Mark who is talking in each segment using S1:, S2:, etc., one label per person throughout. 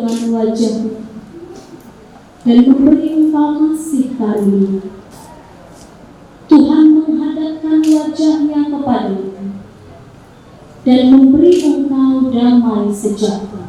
S1: dengan wajah dan memberi engkau kasih karunia. Tuhan menghadapkan wajahnya kepadamu dan memberi engkau damai sejahtera.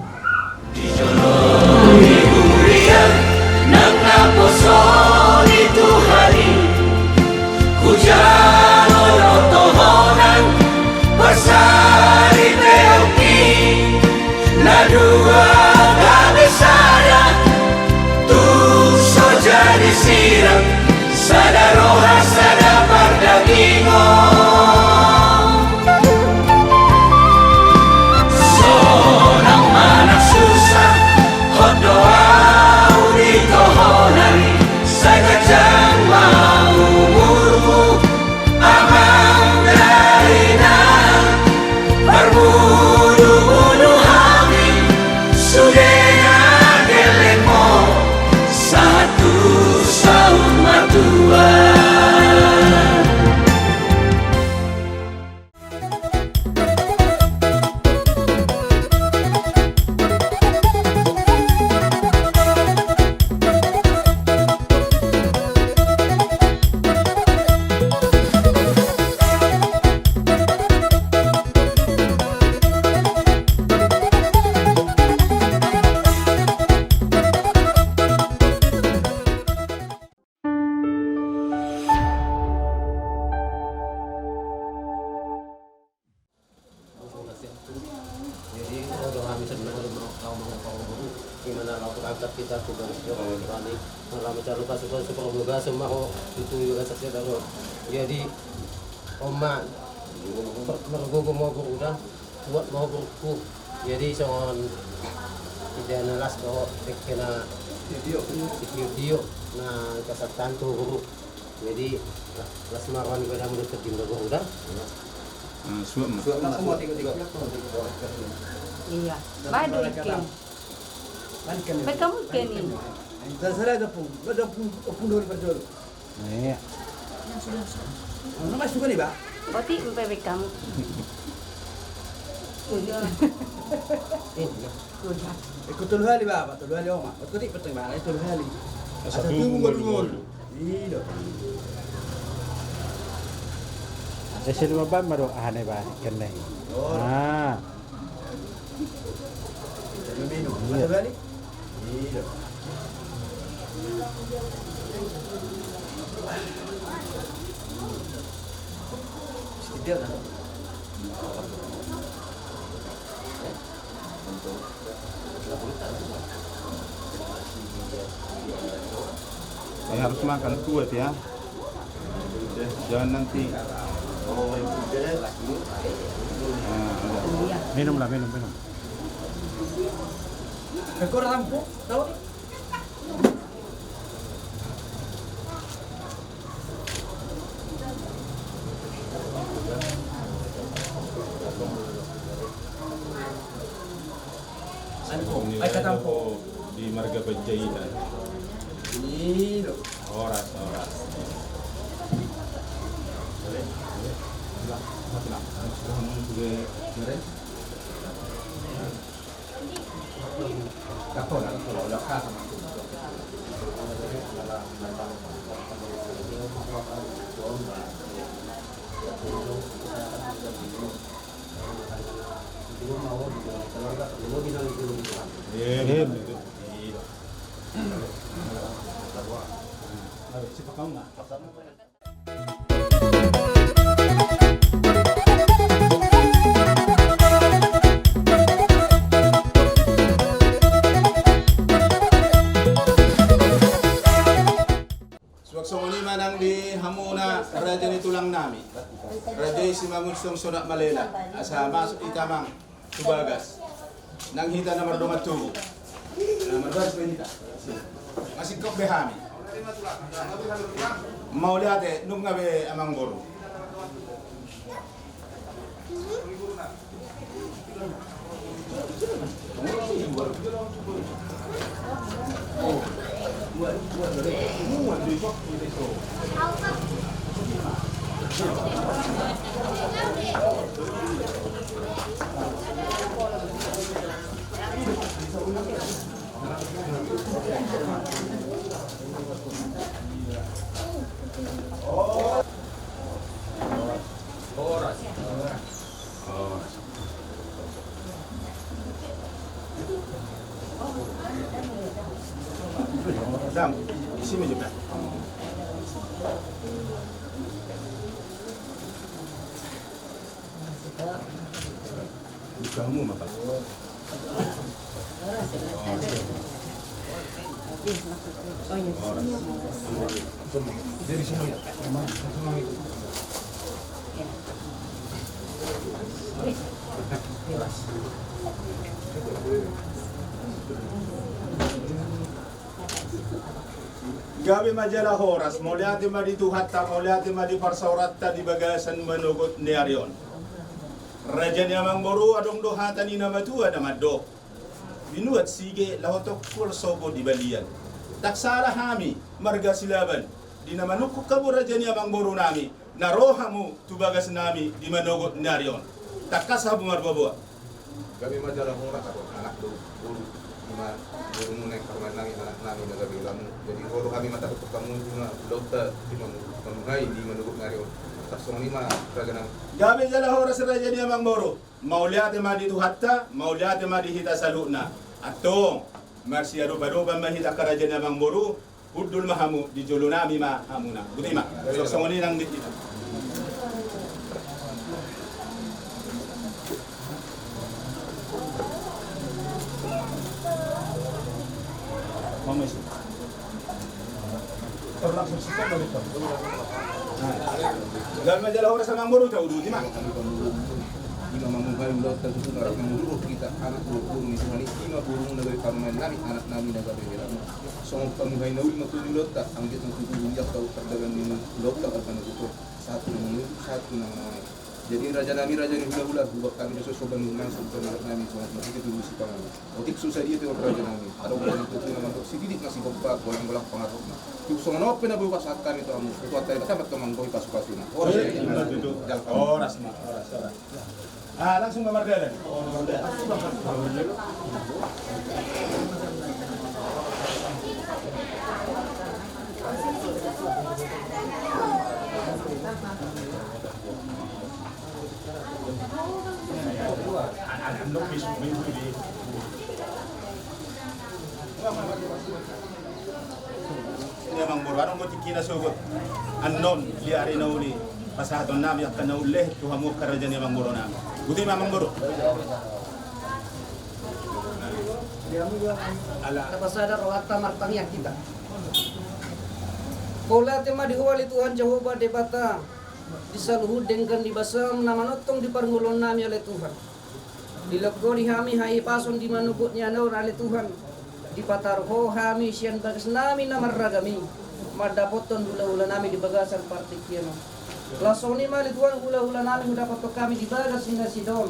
S2: Gimana laku angkat kita juga berani malah mencari pasukan semoga semua itu juga saja dalam jadi oman mergo mau udah buat mau buku jadi songon tidak nalas bahwa kena video nah kesatuan tuh guru jadi kelas marwan pada mulut terjun udah
S3: semua tiga
S4: iya baik ikan baik kamu ikan ini
S3: terserah ada pun dulu berjual
S5: iya
S3: nama suka nih pak
S4: berarti baik kamu
S3: ikut tuh hali pak tuh hali oma ikut ikut tuh mana itu hali asal tunggu iya
S5: Ese lima ban baru aneh banget kena. Ah.
S3: minum ada hali iya sedih lah
S6: harus makan kuat ya. Jangan nanti.
S5: Minum.
S3: Ekor lampu tahu nih
S6: Di Marga Panjaitan.
S3: ini loh
S6: Oras.
S7: Suwag-sumuni manang di hamuna raja ni tulang nami. Raja si mangustong sunak malela. Asa masuk itamang tubagas. Nang hita na mardumat tubo. Marbaras ba hita? Masih kok behami. Mau lihat nung ngabe amang goro. Sini juga. Kamu apa? Dari sini ya. Gabi majalah horas, mauliati madi tuhatta, mauliati madi parsauratta di bagasan menugut niarion. Raja Niamang Boru adong dohatan ni nama tu ada mado. Binuat sige lahotok kul sobo di balian. Tak salah kami marga silaban. Di nama nukuk kabu Raja Niamang Boru nami. Narohamu tu bagas nami di menugut niarion. Tak kasabu marbabuat.
S8: Kami majalah horas atau anak guru lima guru munek karena nami anak nami daga bilang jadi guru kami mata ketemu cuma dokter di menungai di menunggu ngario tak song lima raganang
S7: Gabi jala horas Raja Niamang Boru mauliate madi tu hatta mauliate madi hita saluna atong marsi aruba-ruba mahita ka Raja Niamang Boru udul mahamu di julunami mahamuna butima so songoni nang dikita Gabi majalah horas Niamang Boru tahu dulu di mana?
S8: lima mamungkai dokter itu orang menguruh kita anak guru misalnya lima guru negeri paman nami anak nami daga bilang song pamungkai nawi matu dokter angkat matu bunjak tahu terdagang di dokter akan itu satu nama jadi raja nami hula buat kami sesuatu yang langsung ke anak nami soal masih itu si pangan otik susah dia tu raja nami ada orang itu nama untuk si didik masih kompak bolang pengaruh tu sono pena buka saat kami tu amu itu atau kata teman koi pasu-pasuna
S7: Horas. Langsung ke Margaret. Niamang Boru anong motikina sugot annon liari nauli pasahaton nami akan nauleh tuhamu Raja Niamang Boru nami buti Niamang Boru
S4: Napasada rohata martangnya kita. Kola tema dihuali Tuhan Jehovah debata disaluhud dengan dibasam nama notong di parngulon nami oleh Tuhan. Dilego di hami hai pason di manubutnya naur oleh Tuhan. Di patarho hami sian bagas nami nama ragami. Madapoton hula-hula nami di bagasan partikiano. Lasoni mali Tuhan hula-hula nami dapat kami di bagas hingga sidon.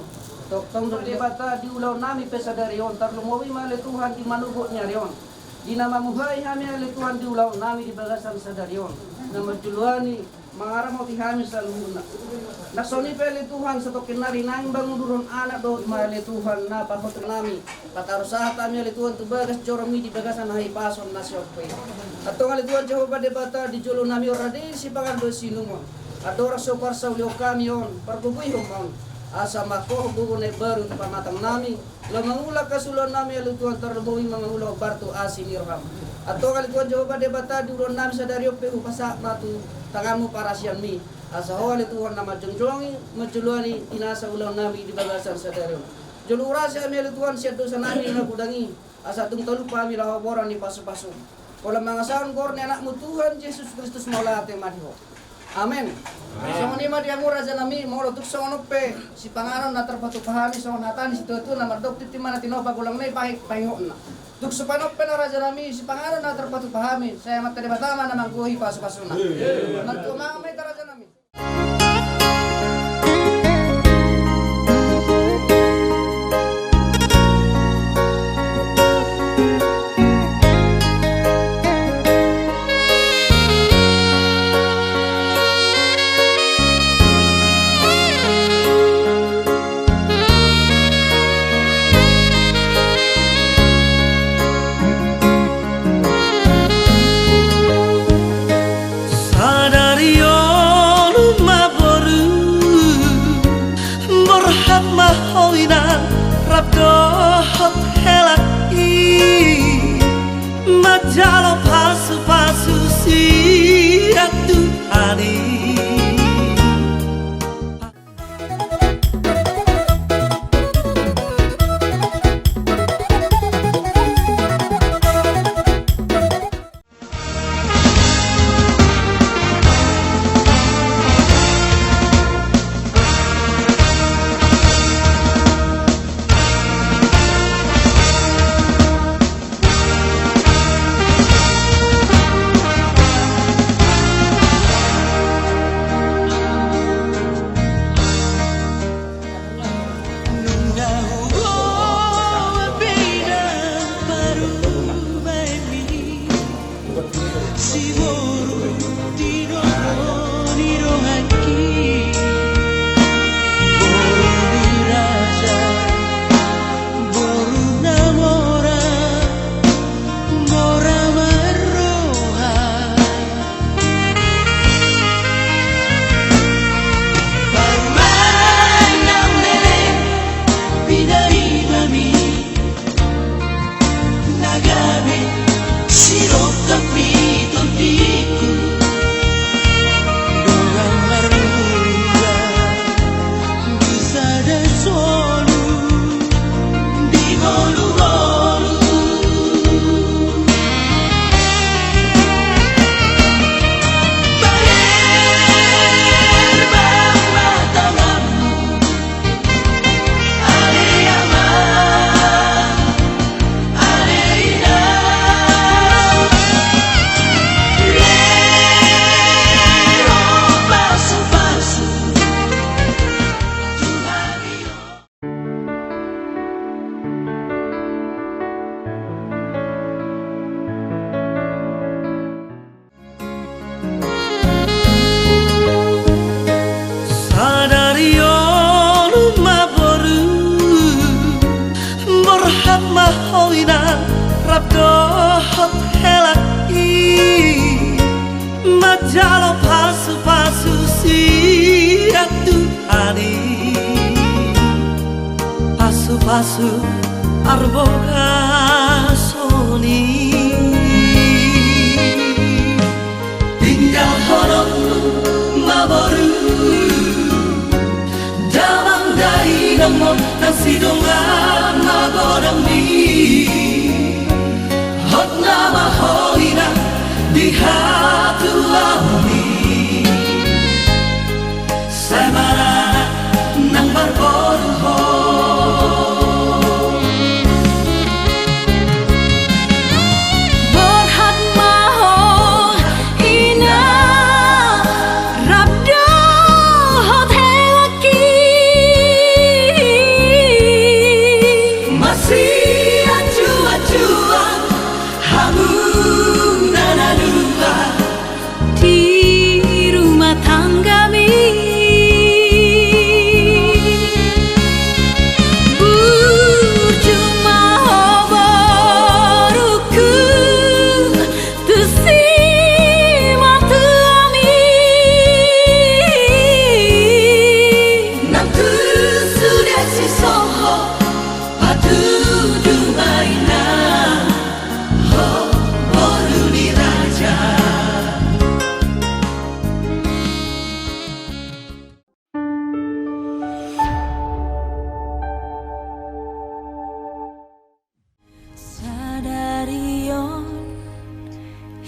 S4: Tong debata di ulau nami pesadarion tarlumowi mali Tuhan di manubutnya rion. Di nama muhai hami oleh Tuhan di ulau nami di bagasan sadarion. Nama juluani mangarang mo tihami sa luna. Naksoni pele Tuhan sa tokin nari nang bangudurun anak do mali Tuhan na pakot nami. Patarusahat kami oleh Tuhan tu bagas joromi di bagasan hai pason na siyope. Atong oleh Tuhan Jehovah debata di julu nami oradi si pangan do sinumon. Adora sopar sa ulio kami on parbubuy humon. Asa makoh bubunay baru pamatang nami lamangula kasulon nami alu Tuhan terlebuhi mangula bartu asin irham atau kali Tuhan Jehovah debata di ulon nami sadario pehu pasak matu tanganmu parasian mi asa hole Tuhan nama jongjolongi majuluani inasa ulon nami di bagasan sadario julu urasi ami alu Tuhan siat dosa nami na kudangi asa tung talupa mi lahaboran ni pasu-pasu kola mangasaon korne anakmu Tuhan Yesus Kristus maula ate madiho. Amen. So ni madi ang raja nami mo tuk so pe si pangaron na terpatu pahami so natan si tutu na mardok titi mana tinopa gulang nay pahingon na. Tuk so panop pe na raja nami si pangaron na terpatu pahami saya materi batama na mangkuhi pasu-pasuna. Nagkumang may raja nami.
S9: Mahoina rabdohot helaki majalo pasu-pasu pasu arboga soni tinggal horong maboru damang dari domon nasi dongan magodang di hot nama hoina di hatu launi semana nang barboru ho
S10: berhat maho ina rabdo hot helaki
S9: masih acuan hamu nanadua
S10: di rumah tangga mi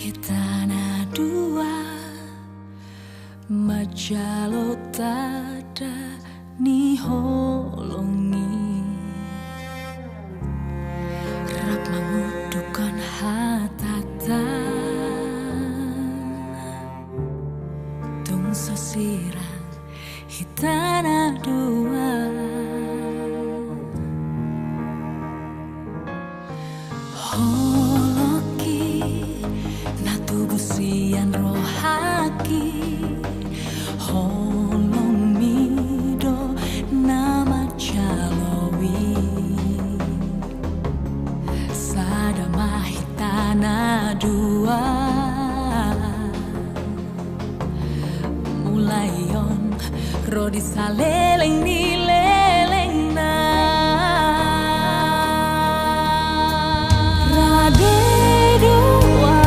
S10: Hitana dua majalo tada ni holongi rap mengudukan hatata tung sosirang hitana dua busian rohaki holong mido nama calowi sadama hitana dua mulayon rodi saleleng ni leleng na rade dua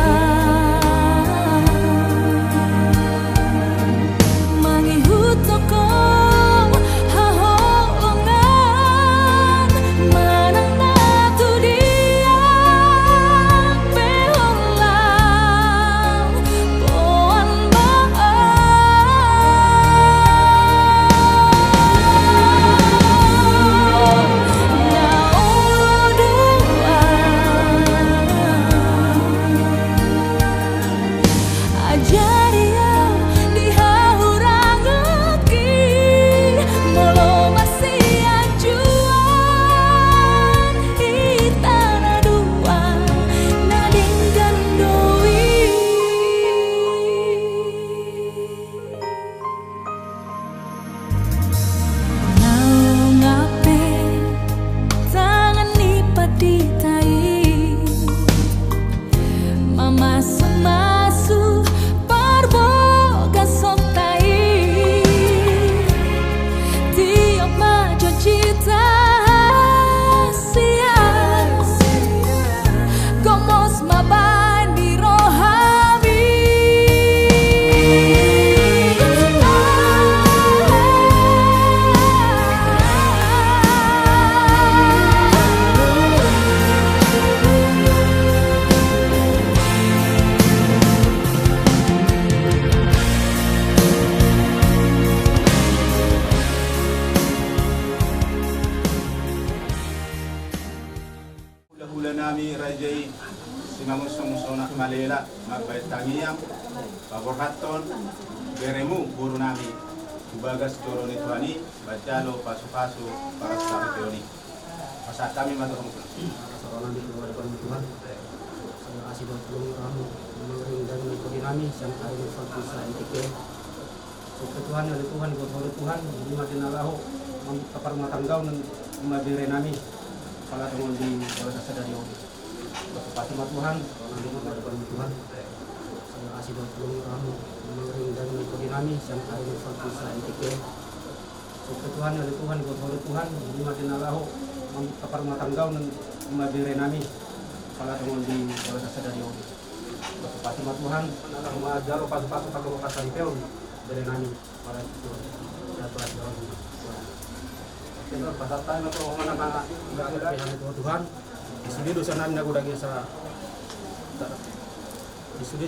S7: rajai simamusong-musona malela magbaitangiyang paborhaton beremu guru nami tubagas coroni tuani bacalo pasu-pasu para sahabat teoni masa kami maturung
S4: Seorang di keluar depan Tuhan saya kasih buat kamu mengering dan mengikuti kami yang hari ini bisa intikir suka Tuhan oleh Tuhan buat oleh Tuhan di madina lahu kapar rumah tangga dan mabire nami salah teman di bawah sadari pasti mat Tuhan orang di keluar depan Tuhan saya kasih buat kamu mengering dan mengikuti kami yang hari ini bisa intikir suka Tuhan oleh Tuhan buat oleh Tuhan di madina lahu kapar rumah tangga dan mabire nami pala tunggu di kalau dasar dari om pasti Tuhan rumah jaro pas-pas pakai bekas salipeu dari nami para itu aturan kita pada time itu orang anak nggak ada yang itu Tuhan di sini dosa nami nak udah biasa di sini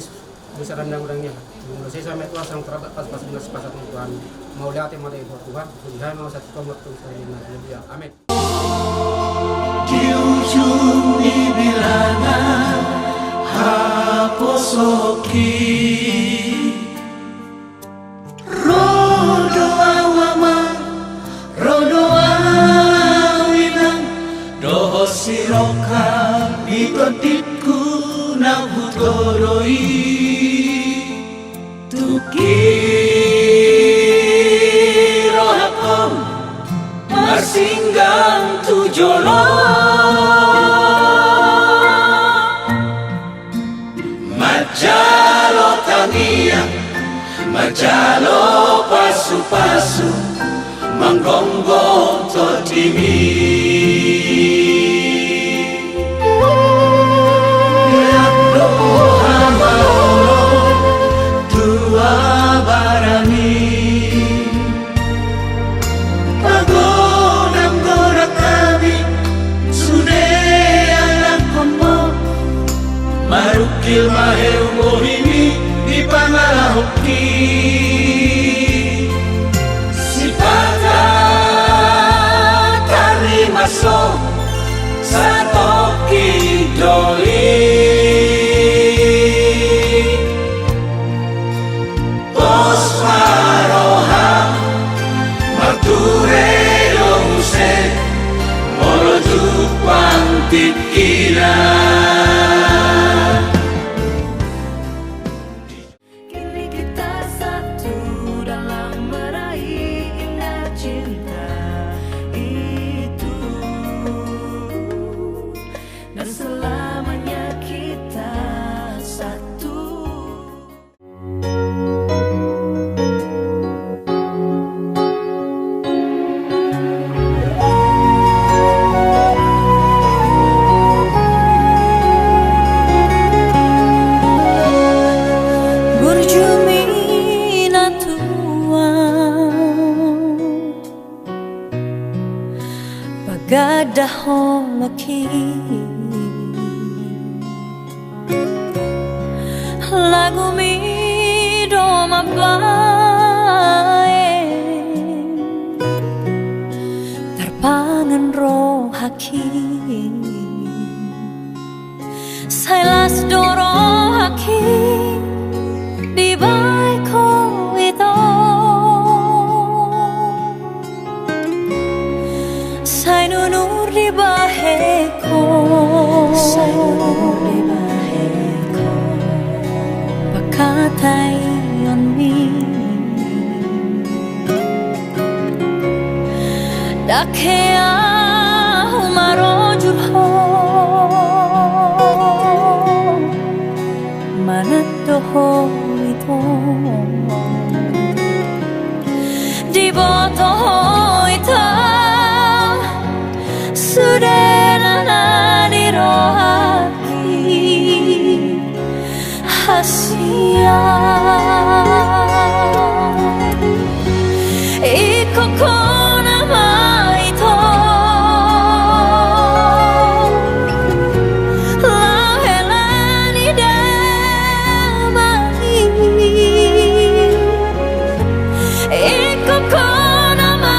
S4: dosa nami nak udahnya mulai saya sampai tua sang terabat pas pasat Tuhan mau lihat yang mana itu Tuhan lihat mau satu tombol tuh saya dia amin.
S9: Di ujung bilangan haposoki rodo awama rodo awinang doho siroka bitotitku nabutoroi tukiro hakom marsinggang tujolo majalo tangia majalo pasu-pasu manggonggong totimi yakdo hamaolo tua barami pagonam gorak kami sudah anak komo marukil maheu bohimi di pangalahoki sipata tarimaso satoki doli pos maroha mature dongse molo jupang tikina.
S10: Kini kita satu dalam meraih indah cinta itu, dan selamanya kita satu. Burjumina tua pagadaho laki lagu mi do mabae terpangan rohaki sailas doro haki di baiko itu sai nunur di baheko pakatai on mi dakea humaro jubho manatoho itu di botoho itu sudah nana di rohaki hasia ikoko nama itu lahelani damai ikoko nama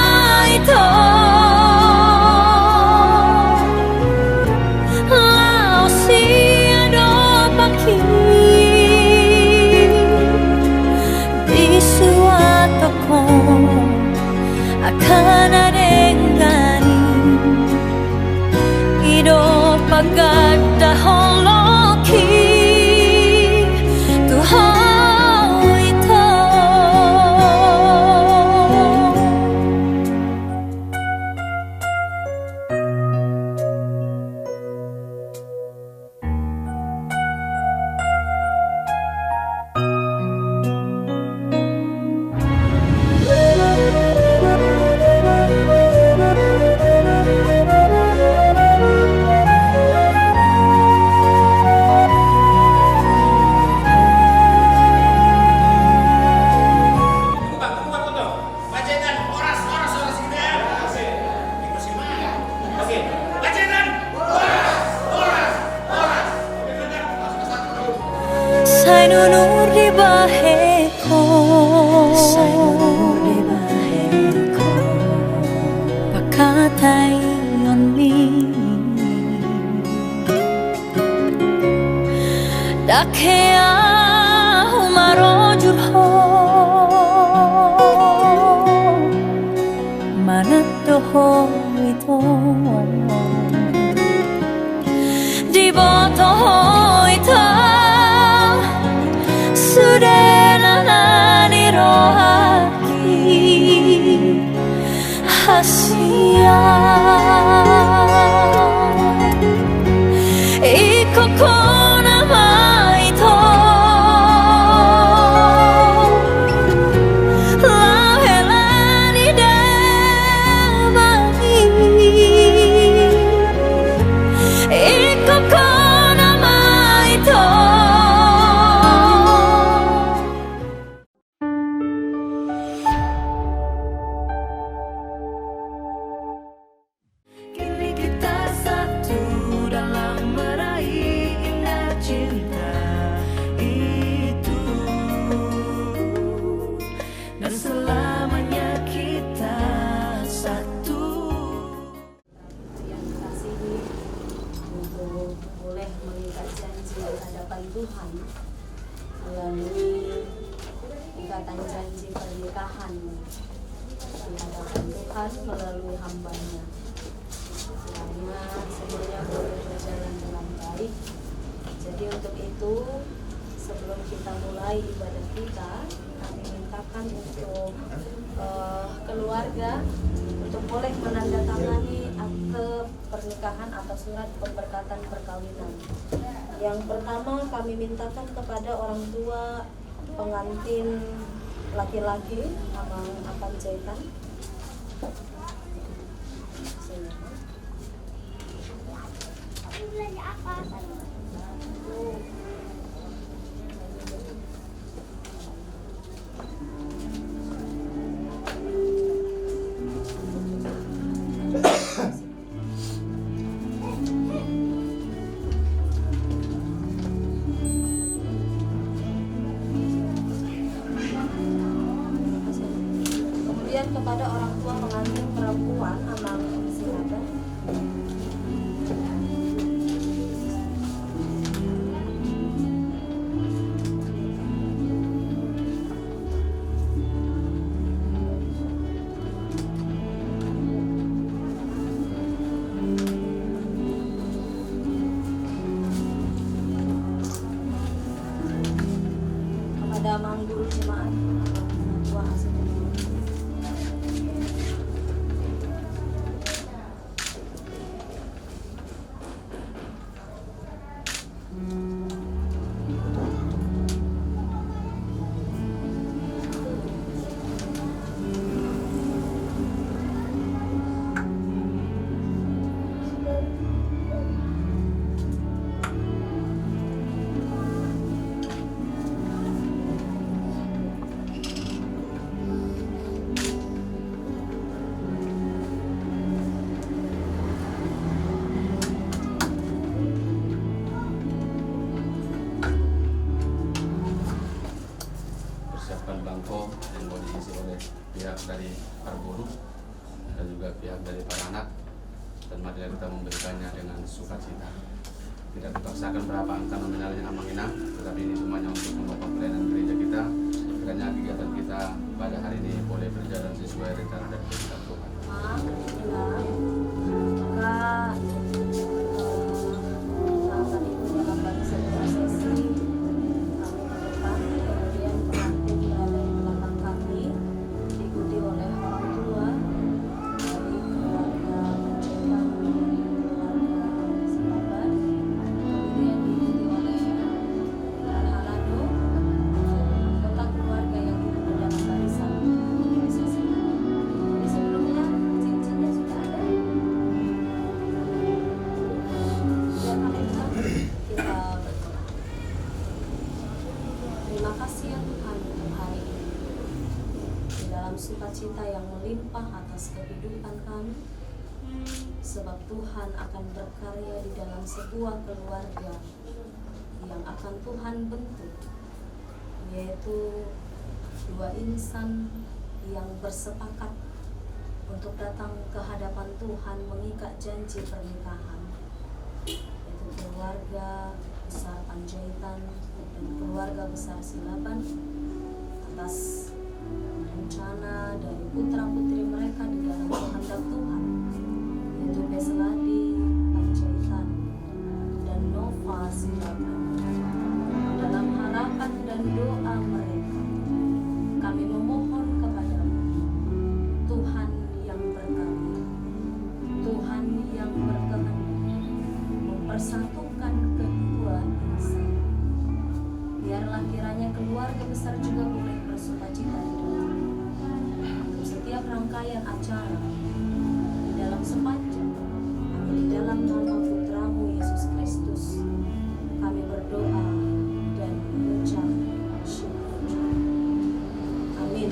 S10: Akea umaro jurho Manatoho ito Dibotoho ito Sudena ni rohaki Hasia Ikokona maito Lahelani damai Ikokona maito Kini kita satu dalam meraih indah cinta itu dan selamanya kita satu.
S1: Yang dikasihi untuk boleh mengikat janji di hadapan Tuhan melalui ikatan janji pernikahan di hadapan Tuhan melalui hamba-Nya. Kiranya semuanya boleh berjalan dengan baik. Jadi untuk itu sebelum kita mulai ibadah kita, kami mintakan untuk keluarga untuk boleh menandatangani akte pernikahan atau surat pemberkatan perkawinan. Yang pertama kami mintakan kepada orang tua pengantin laki-laki Abang Apan Jaitan. Kemudian kepada orang tua pengantin perempuan Amang silakan. Kepada Mang Guru Jemaat Tua Hasil.
S11: Persiapkan bangko yang mau diisi oleh pihak dari para guru dan juga pihak dari para anak, dan marilah kita memberikannya dengan sukacita. Tidak dipaksakan berapa angka nominalnya Amang Inang, tetapi ini semuanya untuk mendukung pelayanan gereja kita. Kiranya kegiatan kita pada hari ini boleh berjalan sesuai rencana dan kehendak Tuhan.
S1: Maka saat itu dalam barisan prosesi kami ke depan, kemudian pengantin berada di belakang kami, diikuti oleh orang tua dari keluarga Panjaitan, keluarga Sipaban, kemudian diikuti oleh Alhalado, anggota keluarga yang duduk di dalam barisan prosesi. Jadi sebelumnya cincinnya sudah ada. Kita berdoa. Terima kasih ya Tuhan untuk hari ini. Di dalam sukacita yang melimpah atas kehidupan kami, sebab Tuhan akan berkarya di dalam sebuah keluarga yang akan Tuhan bentuk, yaitu dua insan yang bersepakat untuk datang ke hadapan Tuhan mengikat janji pernikahan, yaitu keluarga besar Panjaitan dan keluarga besar Silaban atas rencana dari putra-putri mereka di dalam kehendak Tuhan, yaitu Besladi Panjaitan dan Nova Silaban. Dalam harapan dan doa mereka, kami memohon kepadamu, Tuhan yang berkarya, Tuhan yang berkehendak mempersatukan kedua insan. Biarlah kiranya keluarga besar juga boleh bersukacita di dalam setiap rangkaian acara di dalam sepanjang di dalam nama Putramu Yesus Kristus kami berdoa dan mengucap syukur. Amin.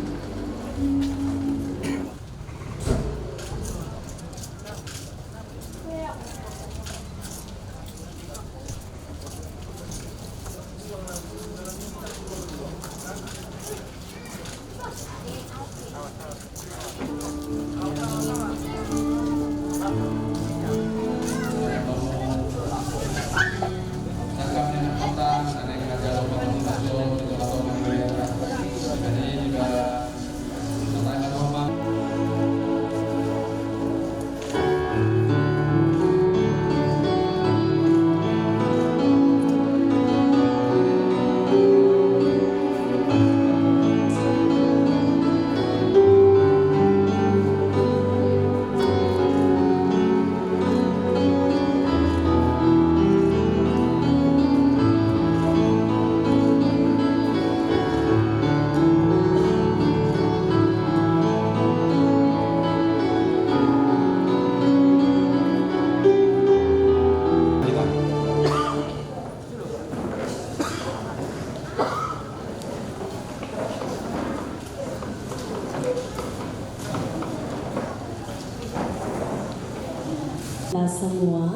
S1: Semua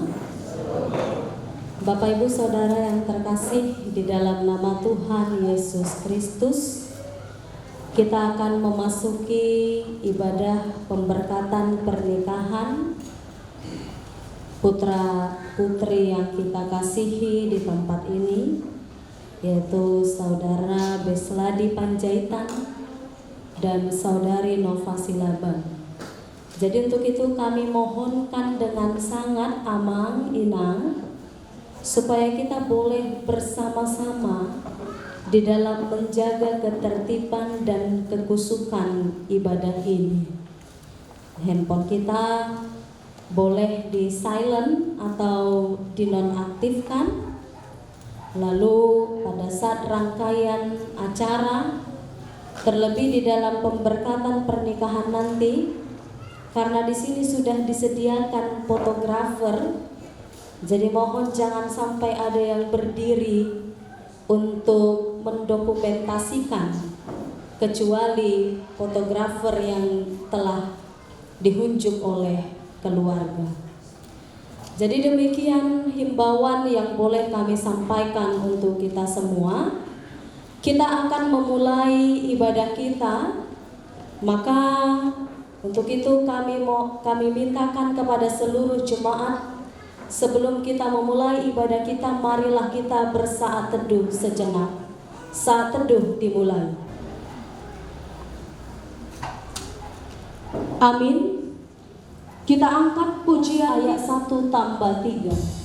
S1: Bapak Ibu Saudara yang terkasih di dalam nama Tuhan Yesus Kristus, kita akan memasuki ibadah pemberkatan pernikahan putra putri yang kita kasihi di tempat ini, yaitu Saudara Besladi Panjaitan dan Saudari Nova Silaban. Jadi untuk itu kami mohonkan dengan sangat amang inang supaya kita boleh bersama-sama di dalam menjaga ketertiban dan kekusukan ibadah ini. Handphone kita boleh di silent atau dinonaktifkan. Lalu pada saat rangkaian acara, terlebih di dalam pemberkatan pernikahan nanti, karena di sini sudah disediakan fotografer, jadi mohon jangan sampai ada yang berdiri untuk mendokumentasikan, kecuali fotografer yang telah dihunjuk oleh keluarga. Jadi demikian himbauan yang boleh kami sampaikan untuk kita semua. Kita akan memulai ibadah kita, maka untuk itu kami mintakan kepada seluruh jemaat, sebelum kita memulai ibadah kita, marilah kita bersaat teduh sejenak. Saat teduh dimulai. Amin. Kita angkat pujian ayat 1 tambah 3.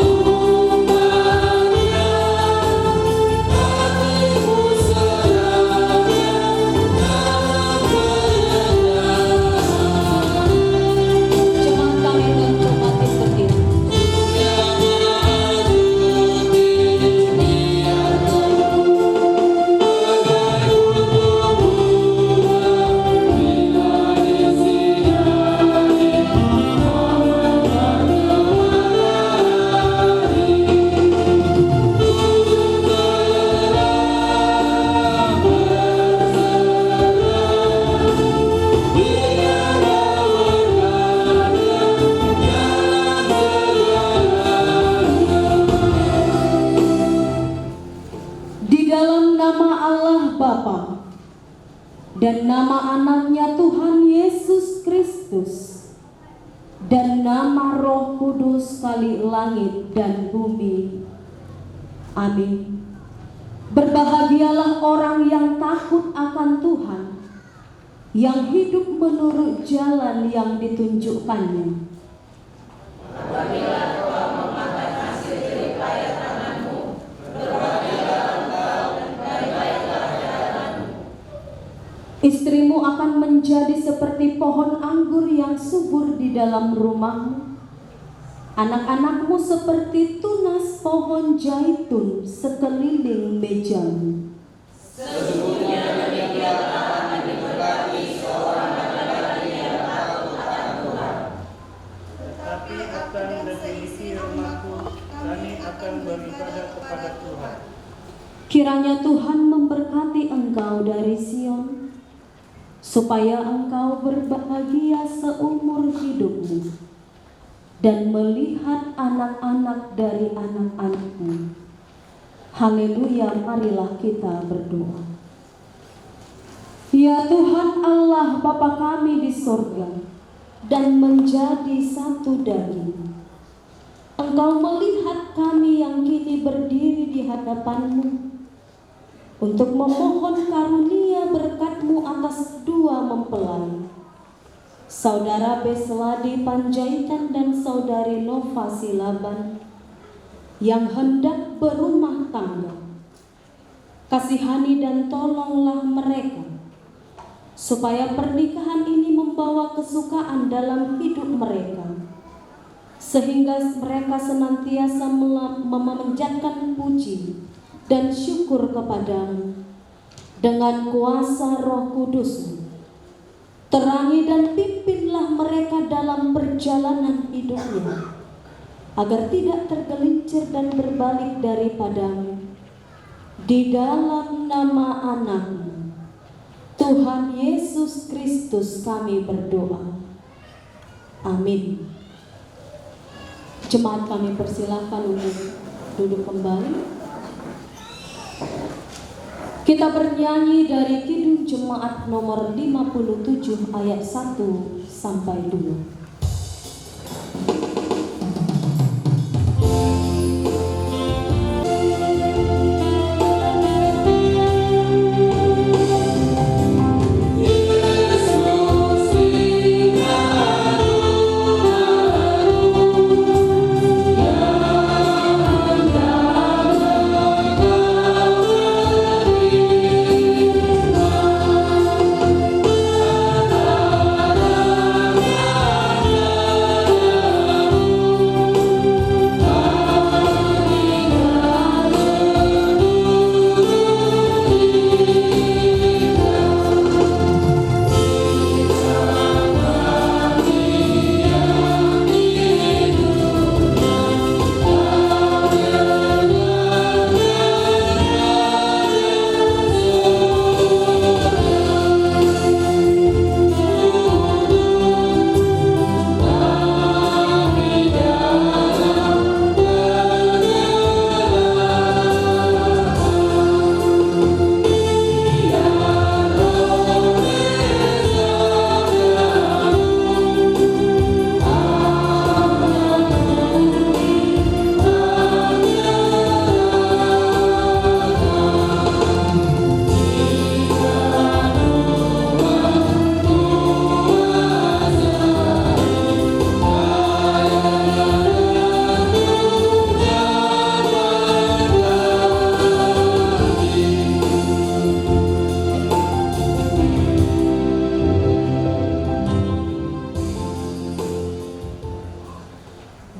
S10: Oh
S1: dan nama anaknya Tuhan Yesus Kristus, dan nama Roh Kudus kali langit dan bumi. Amin. Berbahagialah orang yang takut akan Tuhan, yang hidup menurut jalan yang ditunjukkannya. Apabila Tuhan memakan hasil jeripaya tanganmu, berbahagialah engkau dan baiklah jalanmu. Istrimu akan menjadi seperti pohon anggur yang subur di dalam rumahmu. Anak-anakmu seperti tunas pohon zaitun sekeliling mejamu.
S10: Sesungguhnya demikian akan diberkati seorang laki-laki yang takut akan Tuhan.
S5: Tetapi akan dan diisi rumahku, kami akan beribadah kepada Tuhan.
S1: Kiranya Tuhan memberkati engkau dari Sion, supaya engkau berbahagia seumur hidupmu dan melihat anak-anak dari anak-anakmu. Haleluya, marilah kita berdoa. Ya Tuhan Allah Bapa kami di sorga, dan menjadi satu daging, Engkau melihat kami yang kini berdiri di hadapan-Mu untuk memohon karunia berkat-Mu atas dua mempelai, Saudara Besladi Panjaitan dan Saudari Nova Silaban, yang hendak berumah tangga. Kasihani dan tolonglah mereka, supaya pernikahan ini membawa kesukaan dalam hidup mereka, sehingga mereka senantiasa memanjatkan puji dan syukur kepadamu dengan kuasa Roh Kudus. Terangi dan pimpinlah mereka dalam perjalanan hidupnya, agar tidak tergelincir dan berbalik daripadamu. Di dalam nama Anak-Mu, Tuhan Yesus Kristus kami berdoa. Amin. Jemaat kami persilahkan untuk duduk kembali. Kita bernyanyi dari Kidung Jemaat nomor 57 ayat 1 sampai 2.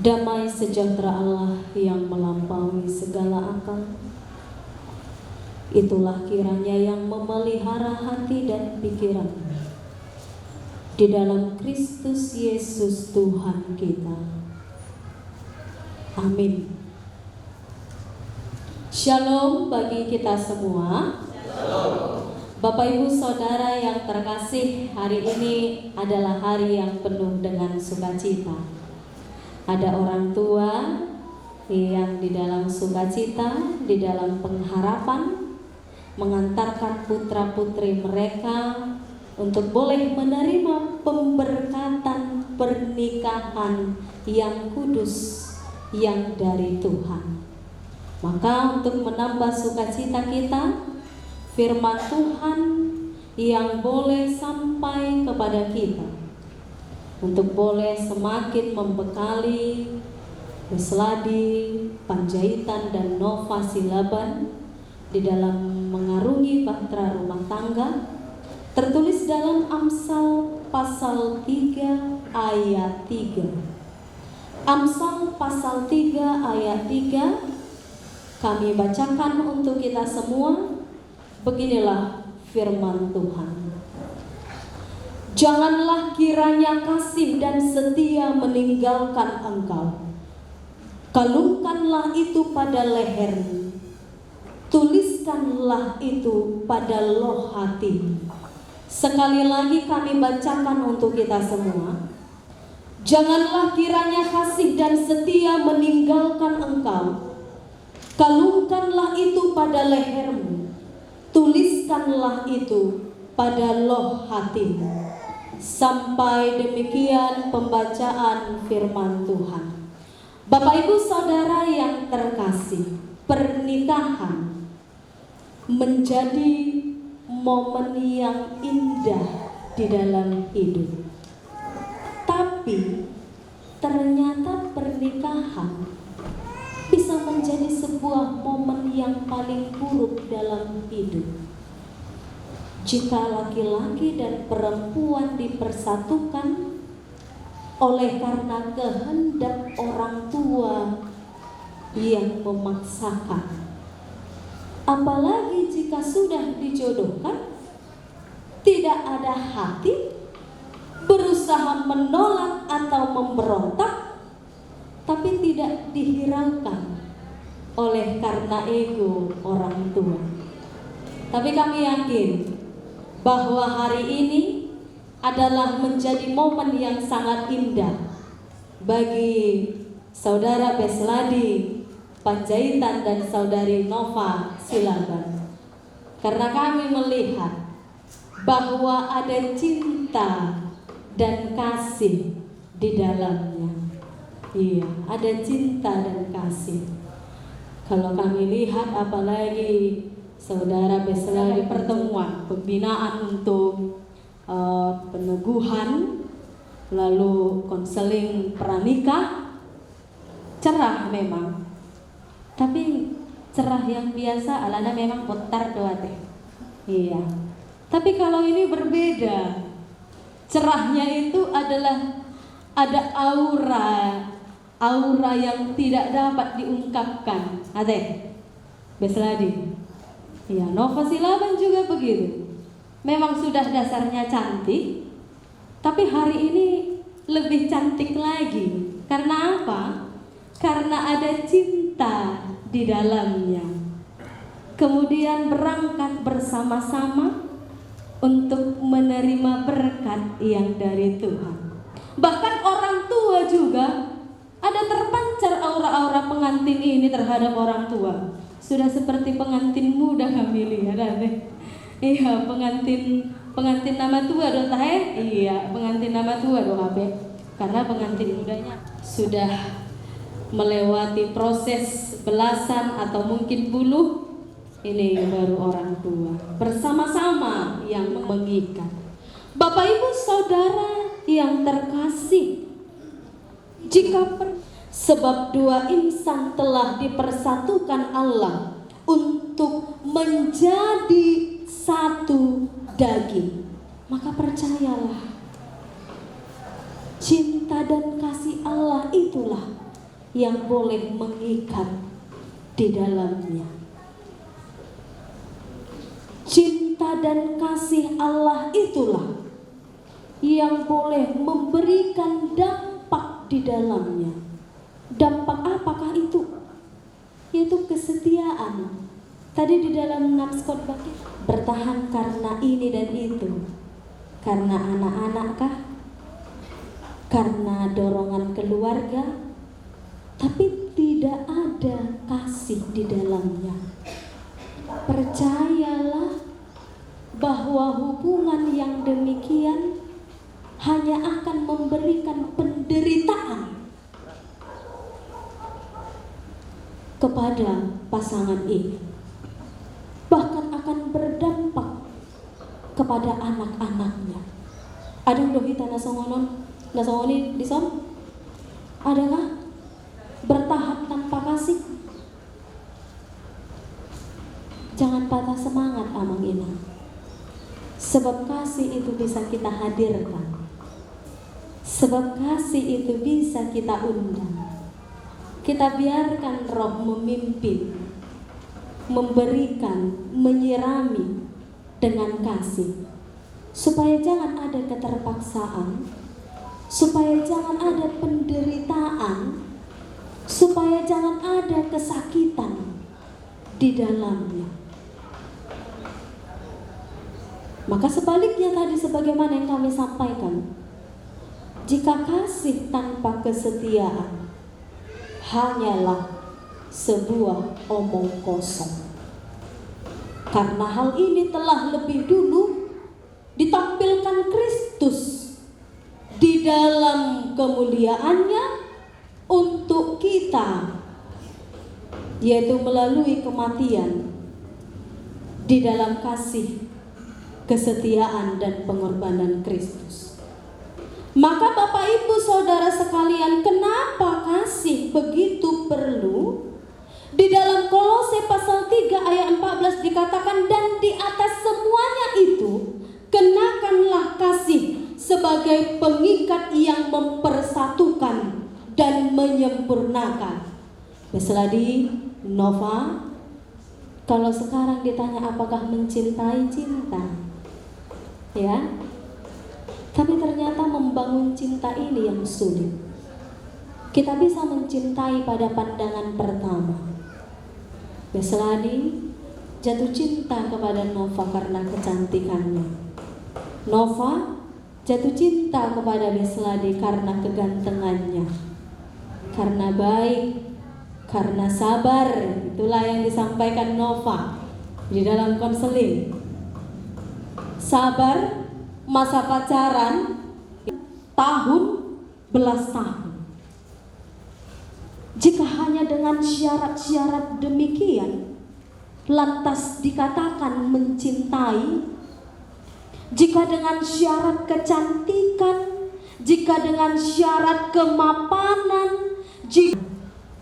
S1: Damai sejahtera Allah yang melampaui segala akal, itulah kiranya yang memelihara hati dan pikiran di dalam Kristus Yesus Tuhan kita. Amin. Shalom bagi kita semua. Bapak Ibu Saudara yang terkasih, hari ini adalah hari yang penuh dengan sukacita. Ada orang tua yang di dalam sukacita, di dalam pengharapan mengantarkan putra-putri mereka untuk boleh menerima pemberkatan pernikahan yang kudus yang dari Tuhan. Maka untuk menambah sukacita kita, firman Tuhan yang boleh sampai kepada kita, untuk boleh semakin membekali Besladi, Panjaitan, dan Nova Silaban di dalam mengarungi bahtera rumah tangga, tertulis dalam Amsal pasal 3 ayat 3. Amsal pasal 3 ayat 3 kami bacakan untuk kita semua. Beginilah firman Tuhan. Janganlah kiranya kasih dan setia meninggalkan engkau. Kalungkanlah itu pada lehermu, tuliskanlah itu pada loh hati. Sekali lagi kami bacakan untuk kita semua. Janganlah kiranya kasih dan setia meninggalkan engkau. Kalungkanlah itu pada lehermu, tuliskanlah itu pada loh hatimu. Sampai demikian pembacaan firman Tuhan. Bapak Ibu Saudara yang terkasih, pernikahan menjadi momen yang indah di dalam hidup. Tapi ternyata pernikahan bisa menjadi sebuah momen yang paling buruk dalam hidup. Jika laki-laki dan perempuan dipersatukan oleh karena kehendak orang tua yang memaksakan. Apalagi jika sudah dijodohkan, tidak ada hati, berusaha menolak atau memberontak, tapi tidak dihiraukan oleh karena ego orang tua. Tapi kami yakin bahwa hari ini adalah menjadi momen yang sangat indah bagi Saudara Besladi, Panjaitan, dan Saudari Nova Silaban. Karena kami melihat bahwa ada cinta dan kasih di dalamnya. Iya, ada cinta dan kasih. Kalau kami lihat apalagi Saudara Besladi pertemuan, pembinaan untuk peneguhan, lalu konseling pranikah, cerah memang, tapi cerah yang biasa alana memang putar doa teh. Iya. Tapi kalau ini berbeda, cerahnya itu adalah ada aura yang tidak dapat diungkapkan. Ade, Besladi. Iya, Nova Silaban juga begitu. Memang sudah dasarnya cantik, tapi hari ini lebih cantik lagi. Karena apa? Karena ada cinta di dalamnya. Kemudian berangkat bersama-sama untuk menerima berkat yang dari Tuhan. Bahkan orang tua juga ada terpancar aura-aura pengantin ini terhadap orang tua. Sudah seperti pengantin muda kami lihat, ada. Iya, pengantin nama tua dong teh. Iya, pengantin nama tua dong abe. Karena pengantin mudanya sudah melewati proses belasan atau mungkin puluh. Ini baru orang tua bersama-sama yang mengikat. Bapak Ibu Saudara yang terkasih, sebab dua insan telah dipersatukan Allah untuk menjadi satu daging, maka percayalah, cinta dan kasih Allah itulah yang boleh mengikat di dalamnya. Cinta dan kasih Allah itulah yang boleh memberikan dampak di dalamnya. Dampak apakah itu? Yaitu kesetiaan. Tadi di dalam nats khotbah bertahan karena ini dan itu. Karena anak-anak kah? Karena dorongan keluarga? Tapi tidak ada kasih di dalamnya. Percayalah, bahwa hubungan yang demikian hanya akan memberikan penderitaan kepada pasangan ini, bahkan akan berdampak kepada anak-anaknya. Ada yang dohita nasongoni di son? Adakah bertahap tanpa kasih? Jangan patah semangat amang ina, sebab kasih itu bisa kita hadirkan, sebab kasih itu bisa kita undang. Kita biarkan roh memimpin, memberikan, menyirami dengan kasih, supaya jangan ada keterpaksaan, supaya jangan ada penderitaan, supaya jangan ada kesakitan di dalamnya. Maka sebaliknya tadi sebagaimana yang kami sampaikan, jika kasih tanpa kesetiaan hanyalah sebuah omong kosong. Karena hal ini telah lebih dulu ditampilkan Kristus di dalam kemuliaannya untuk kita, yaitu melalui kematian di dalam kasih, kesetiaan dan pengorbanan Kristus. Maka Bapak Ibu Saudara sekalian, kenapa kasih begitu perlu? Di dalam Kolose pasal 3 ayat 14 dikatakan, dan di atas semuanya itu kenakanlah kasih sebagai pengikat yang mempersatukan dan menyempurnakan. Besladi Nova, kalau sekarang ditanya apakah mencintai, cinta, ya, tapi ternyata membangun cinta ini yang sulit. Kita bisa mencintai pada pandangan pertama. Besladi jatuh cinta kepada Nova karena kecantikannya. Nova jatuh cinta kepada Besladi karena kegantengannya, karena baik, karena sabar. Itulah yang disampaikan Nova di dalam konseling. Sabar, masa pacaran belas tahun. Jika hanya dengan syarat-syarat demikian lantas dikatakan mencintai, jika dengan syarat kecantikan, jika dengan syarat kemapanan,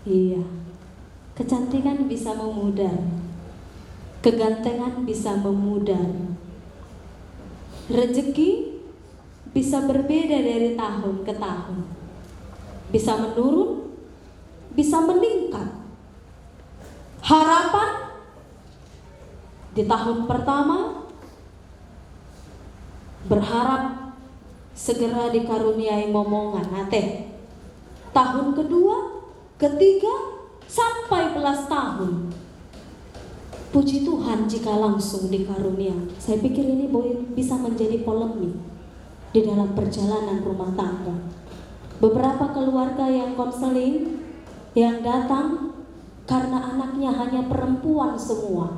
S1: iya, kecantikan bisa memudar, kegantengan bisa memudar, rezeki bisa berbeda dari tahun ke tahun, bisa menurun, bisa meningkat. Harapan di tahun pertama berharap segera dikaruniai momongan nate. Tahun kedua, ketiga, sampai belas tahun. Puji Tuhan jika langsung dikaruniai. Saya pikir ini bisa menjadi polemik di dalam perjalanan rumah tangga. Beberapa keluarga yang konseling, yang datang karena anaknya hanya perempuan semua,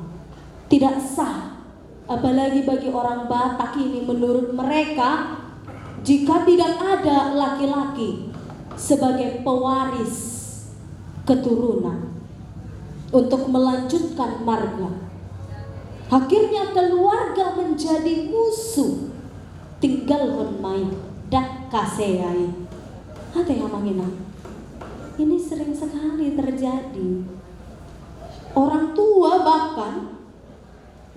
S1: tidak sah. Apalagi bagi orang Batak ini, menurut mereka, jika tidak ada laki-laki sebagai pewaris keturunan untuk melanjutkan marga, akhirnya keluarga menjadi musuh. Tinggal honmai dak kaseyai. Ada yang mangina. Ini sering sekali terjadi. Orang tua bahkan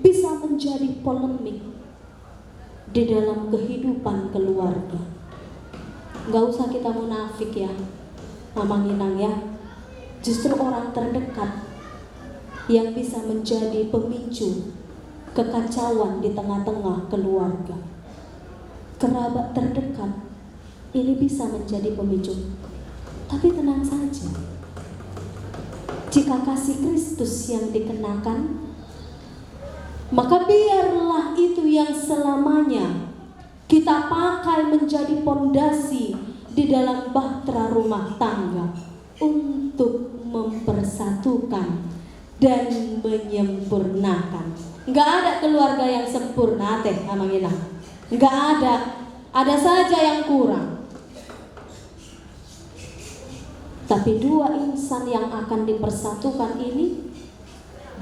S1: bisa menjadi polemik di dalam kehidupan keluarga. Gak usah kita munafik ya, Mamang Inang ya. Justru orang terdekat yang bisa menjadi pemicu kekacauan di tengah-tengah keluarga. Kerabat terdekat ini bisa menjadi pemicu. Tapi tenang saja, jika kasih Kristus yang dikenakan, maka biarlah itu yang selamanya kita pakai menjadi pondasi di dalam bahtera rumah tangga untuk mempersatukan dan menyempurnakan. Nggak ada keluarga yang sempurna teh amangina. Nggak ada saja yang kurang. Tapi dua insan yang akan dipersatukan ini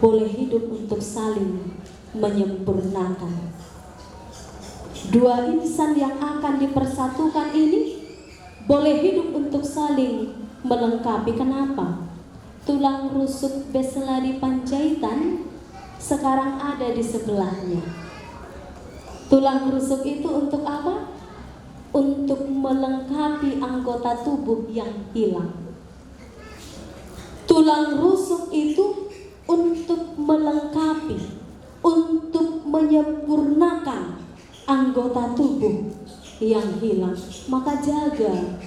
S1: boleh hidup untuk saling menyempurnakan. Dua insan yang akan dipersatukan ini boleh hidup untuk saling melengkapi. Kenapa? Tulang rusuk Besladi Panjaitan sekarang ada di sebelahnya. Tulang rusuk itu untuk apa? Untuk melengkapi anggota tubuh yang hilang. Tulang rusuk itu untuk melengkapi, untuk menyempurnakan anggota tubuh yang hilang. Maka jaga.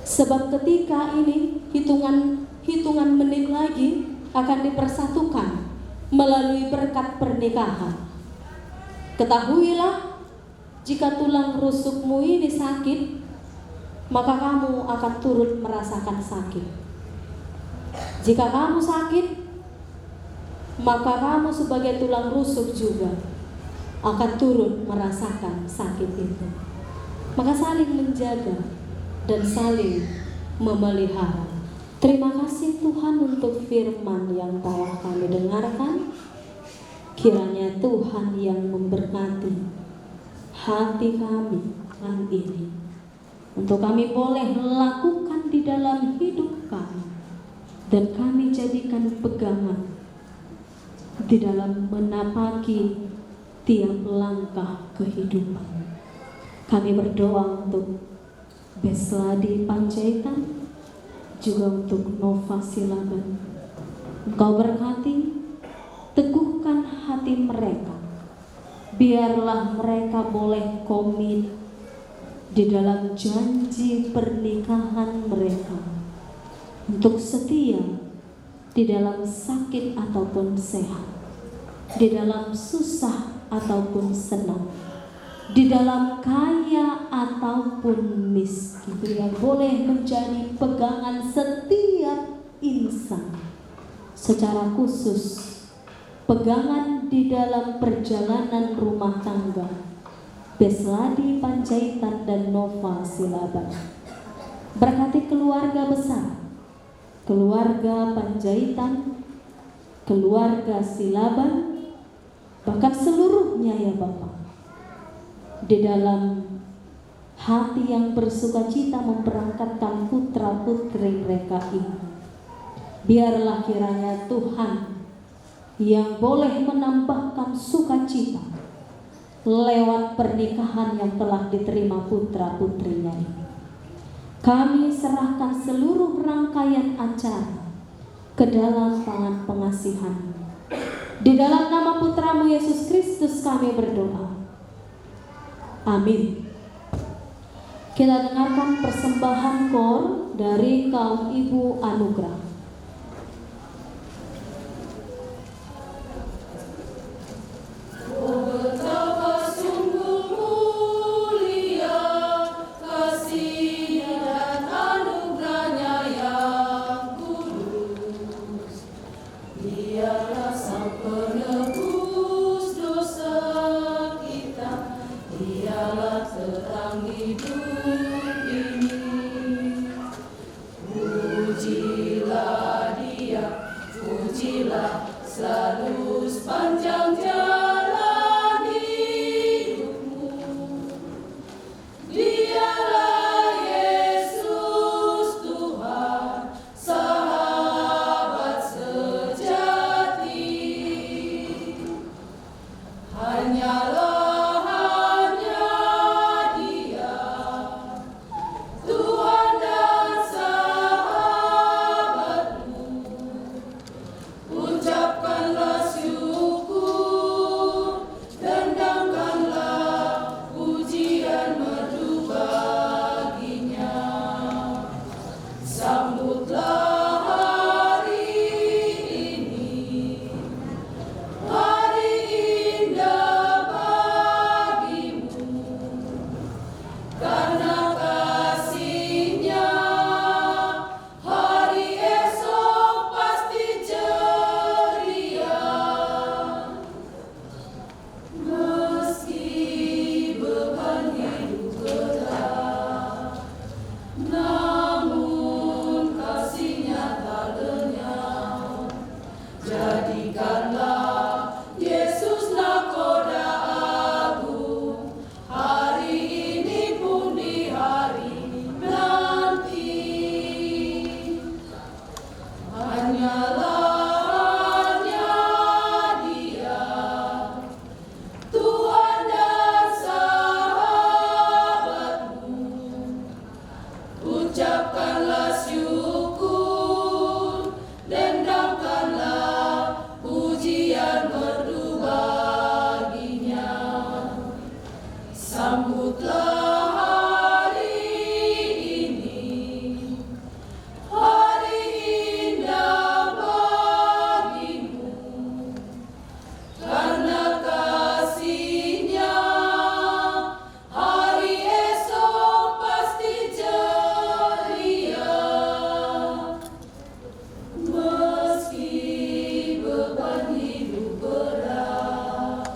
S1: Sebab ketika ini hitungan menit lagi akan dipersatukan melalui berkat pernikahan. Ketahuilah, jika tulang rusukmu ini sakit, maka kamu akan turut merasakan sakit. Jika kamu sakit, maka kamu sebagai tulang rusuk juga akan turut merasakan sakit itu. Maka saling menjaga dan saling memelihara. Terima kasih Tuhan untuk firman yang telah kami dengarkan. Kiranya Tuhan yang memberkati hati kami hari ini, untuk kami boleh lakukan di dalam hidup kami, dan kami jadikan pegangan di dalam menapaki tiap langkah kehidupan. Kami berdoa untuk Besladi Panjaitan, juga untuk Nova Silaban. Engkau berkati, teguhkan hati mereka. Biarlah mereka boleh komit di dalam janji pernikahan mereka untuk setia di dalam sakit ataupun sehat, di dalam susah ataupun senang, di dalam kaya ataupun miskin. Yang boleh menjadi pegangan setiap insan, secara khusus pegangan di dalam perjalanan rumah tangga Besladi Panjaitan dan Nova Silaban. Berkati keluarga besar, keluarga Panjaitan, keluarga Silaban, bahkan seluruhnya ya Bapak, di dalam hati yang bersukacita memberangkatkan putra putri mereka ini. Biarlah kiranya Tuhan yang boleh menambahkan sukacita lewat pernikahan yang telah diterima putra putrinya ini. Kami serahkan seluruh rangkaian acara ke dalam tangan pengasihan. Di dalam nama putramu Yesus Kristus kami berdoa. Amin. Kita dengarkan persembahan kor dari kaum ibu anugerah.
S10: Hanyalah Dia, Tuhan.
S9: Sambutlah hari ini, hari indah bagimu, karena kasih-Nya hari esok pasti ceria. Meski beban hidup berat,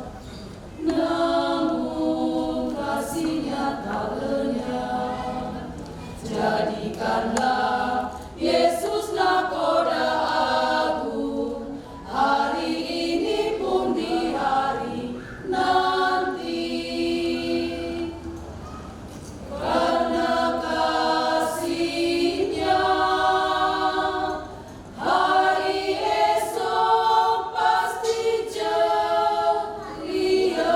S9: namun kasih-Nya tak lenyap. Jadikanlah Yesus nakoda agung, hari ini pun di hari nanti. Karena kasih-Nya hari esok pasti ceria.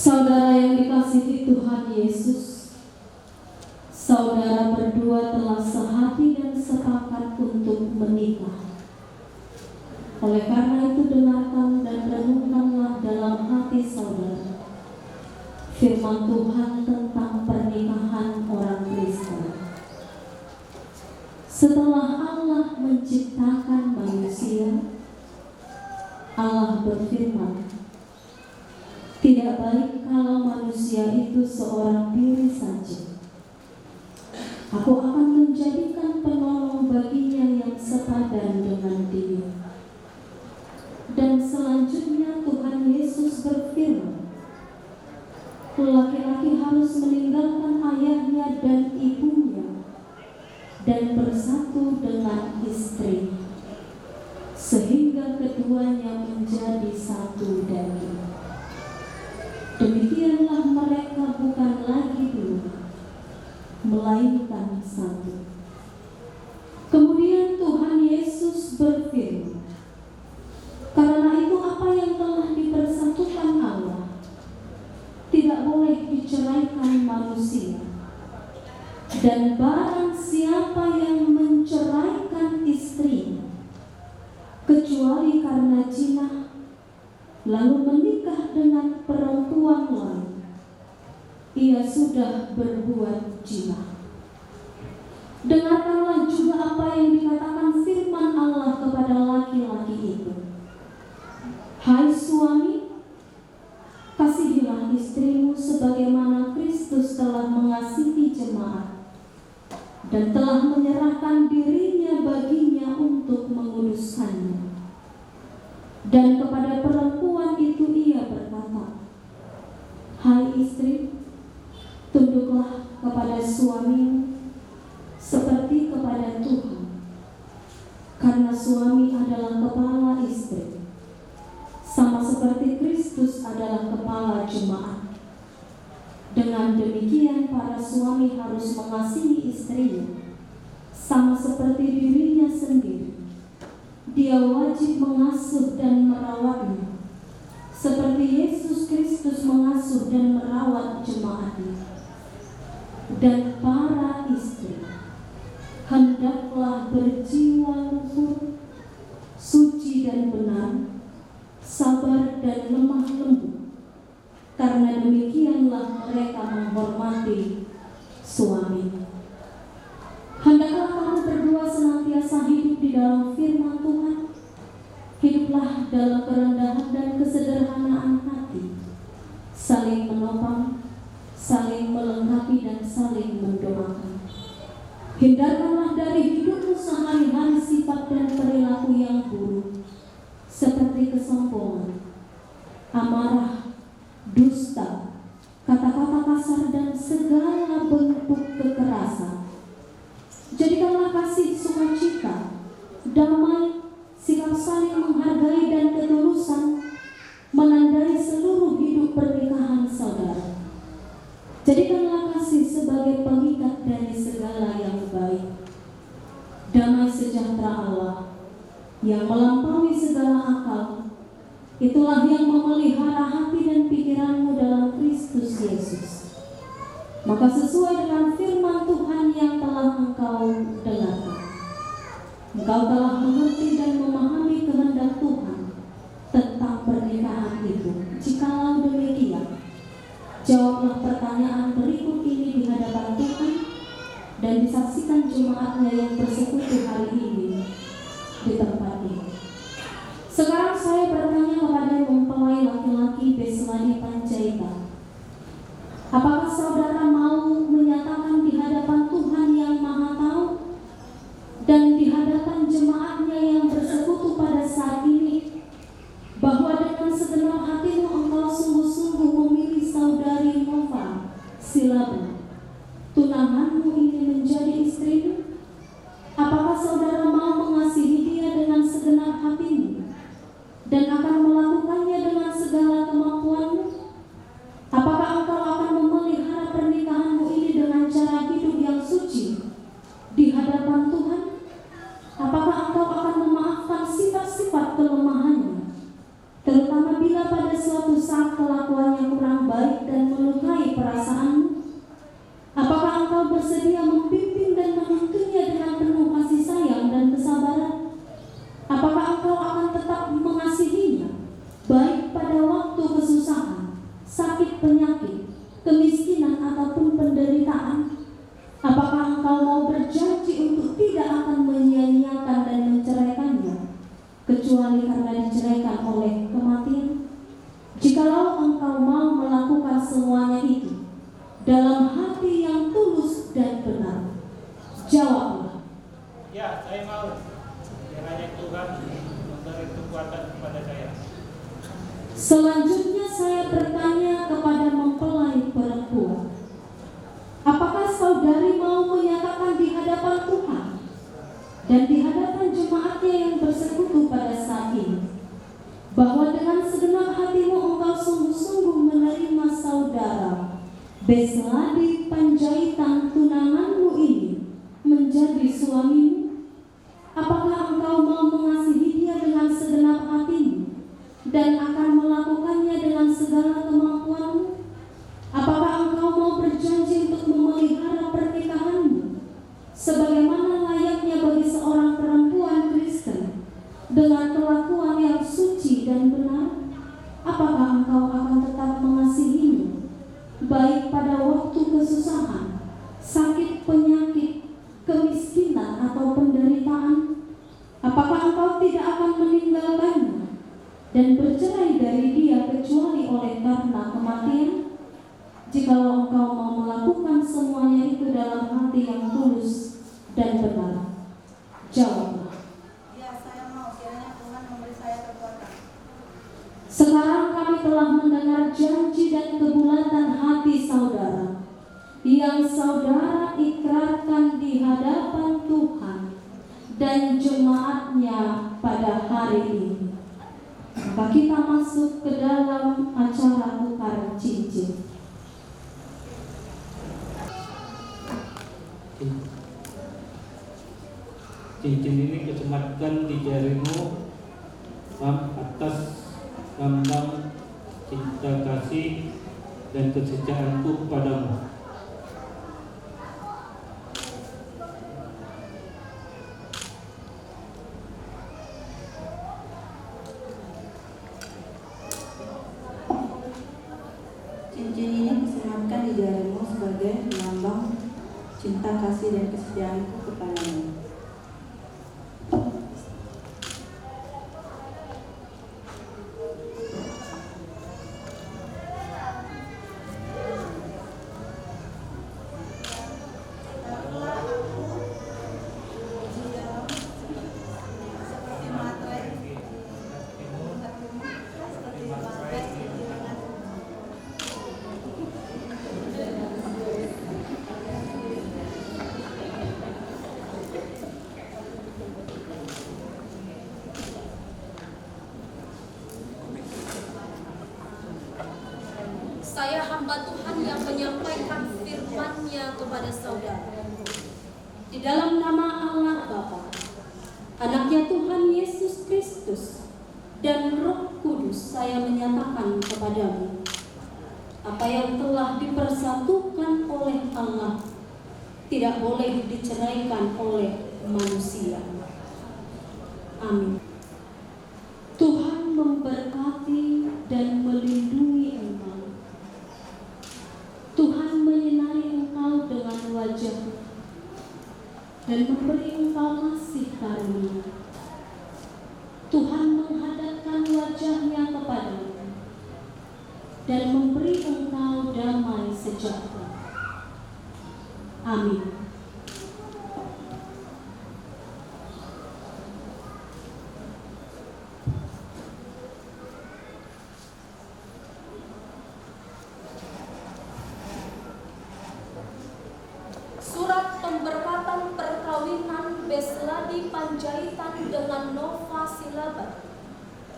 S1: Saudara yang dikasihi Tuhan Yesus, saudara berdua telah sehati dan sepakat untuk menikah. Oleh karena itu dengarkan dan renungkanlah dalam hati saudara firman Tuhan tentang pernikahan orang Kristen. Setelah Allah menciptakan manusia, Allah berfirman, "Tidak baik kalau manusia itu seorang diri saja. Aku akan menjadikan penolong baginya yang sepadan dengan dia." Dan selanjutnya Tuhan Yesus berfirman, "Laki-laki harus meninggalkan ayahnya dan ibunya dan bersatu dengan istrinya, sehingga keduanya menjadi satu daging. Demikianlah mereka bukan lagi dua, melainkan satu." Kemudian Tuhan Yesus berfirman, "Karena itu apa yang telah dipersatukan Allah tidak boleh diceraikan manusia. Dan barang siapa yang menceraikan istrinya, kecuali karena zina, lalu menikah dengan perempuan lain, ia sudah berbuat zina." Dengarkanlah juga apa yang dikatakan firman Allah kepada laki-laki itu. "Hai suami, kasihilah istrimu sebagaimana Kristus telah mengasihi jemaat dan telah menyerahkan dirinya baginya untuk menguduskannya. Dan kepada perempuan itu ia berkata, Hai istri, tunduklah kepada suamimu seperti kepada Tuhan, karena suami adalah kepala istri, sama seperti Kristus adalah kepala jemaat. Dengan demikian para suami harus mengasihi istrinya sama seperti dirinya sendiri. Dia wajib mengasuh dan merawatnya, seperti Yesus Kristus mengasuh dan merawat jemaatnya. Dan para istri hendaklah berjiwa luhur, suci dan benar, sabar dan lemah lembut, karena demikianlah mereka menghormati suaminya. Hendaklah kamu berdua senantiasa hidup di dalam firman Tuhan. Hiduplah dalam kerendahan dan kesederhanaan hati, saling menopang, saling melengkapi dan saling mendoakan. Hindarkanlah dari hidupmu sehari-hari sifat dan perilaku yang buruk, seperti kesombongan, amarah, dusta, kata-kata kasar dan segala bentuk kekerasan. Jadikanlah kasih, sukacita, damai, sikap saling menghargai dan ketulusan menandai seluruh hidup pernikahan saudara. Jadikanlah kasih sebagai pengikat dari segala yang baik. Damai sejahtera Allah yang melampaui segala akal, itulah yang memelihara hati dan pikiranmu dalam Kristus Yesus. Maka sesuai dengan firman Tuhan yang telah engkau dengarkan, engkau telah mengerti dan memahami kehendak Tuhan tentang pernikahan itu. Jikalau demikian, jawablah pertanyaan berikut ini di hadapan Tuhan dan disaksikan jemaatnya yang bersekutu hari ini di tempat ini. Sekarang saya bertanya kepada mempelai laki-laki Beslani Panjaitan, apakah saudara mau menyatakan di hadapan Tuhan yang Maha Tahu dan di hadapan jemaatnya yang bersekutu pada saat ini bahwa dengan segenap hatimu engkau sungguh-sungguh memilih saudari Nova Silaba, tunanganmu ini menjadi istrimu? Apakah saudara mau mengasihi dia dengan segenap hatimu dan akan melakukannya dengan segala kemampuanmu? Apakah engkau akan memelihara pernikahanmu ini dengan cara hidup yang suci di hadapan Tuhan? Apakah engkau akan memaafkan sifat-sifat kelemahannya, terutama bila pada suatu saat kelakuannya kurang baik dan melukai perasaanmu? Apakah engkau bersedia membimbing dan menuntunnya dengan penuh kasih sayang dan kesabaran? Apakah engkau akan tetap mengasihinya, baik pada waktu kesusahan, sakit penyakit, kemiskinan ataupun penderitaan? Apakah engkau mau berjanji untuk tidak akan menyia-nyiakan dan menceraikannya, kecuali karena diceraikan oleh kematian? Jikalau engkau mau melakukan semuanya itu dalam hati yang tulus dan benar, jawablah.
S5: Ya, saya mau. Kiranya Tuhan memberi kekuatan kepada saya.
S1: Selanjutnya saya bertanya kepada mempelai perempuan, apakah saudari mau menyatakan di hadapan Tuhan dan di hadapan jemaatnya yang bersekutu pada saat ini bahwa dengan segenap hatimu engkau sungguh-sungguh menerima saudara Beslani Panjaitan, tunanganmu ini, menjadi suamimu? Apakah engkau mau mengasihi dia dengan segenap hatimu dan akan melakukannya dengan segala kemampuanmu? Apakah engkau mau berjanji untuk memelihara pernikahanmu sebagaimana layaknya bagi seorang perempuan Kristen dengan kelakuan yang suci dan benar? Apakah engkau akan tetap mengasihinya, baik pada waktu kesusahan, sakit penyakit, kemiskinan atau penderitaan? Apakah engkau tidak akan meninggalkannya dan bercerai dari dia kecuali oleh karena kematian? Jikalau engkau mau melakukan semuanya itu dalam hati yang tulus dan benar, jawablah.
S10: Ya, saya mau. Kiranya Tuhan memberi saya kekuatan.
S1: Sekarang kami telah mendengar janji dan kebulatan hati saudara yang saudara ikrarkan di hadapan Tuhan dan jemaatnya pada hari ini. Maka kita masuk ke dalam acara tukar cincin.
S5: Cincin ini kusematkan di jarimu atas lambang cinta kasih dan kesetiaanku kepadamu.
S10: Cincin ini kusematkan di jarimu sebagai lambang cinta kasih dan kesetiaanku kepadamu.
S1: Saya hamba Tuhan yang menyampaikan firman-Nya kepada saudara. Di dalam nama Allah Bapa, Anaknya Tuhan Yesus Kristus, dan Roh Kudus, saya menyatakan kepadamu, apa yang telah dipersatukan oleh Allah tidak boleh diceraikan oleh manusia. Amin. Tuhan memberkati dan melindungi engkau. Tuhan menyinari engkau dengan wajah dan memberi engkau kasih karunia. Tuhan menghadapkan wajah-Nya kepadamu dan memberi engkau damai sejahtera. Amin. Surat pemberkatan perkawinan Besladi Panjaitan dengan Nova Silaban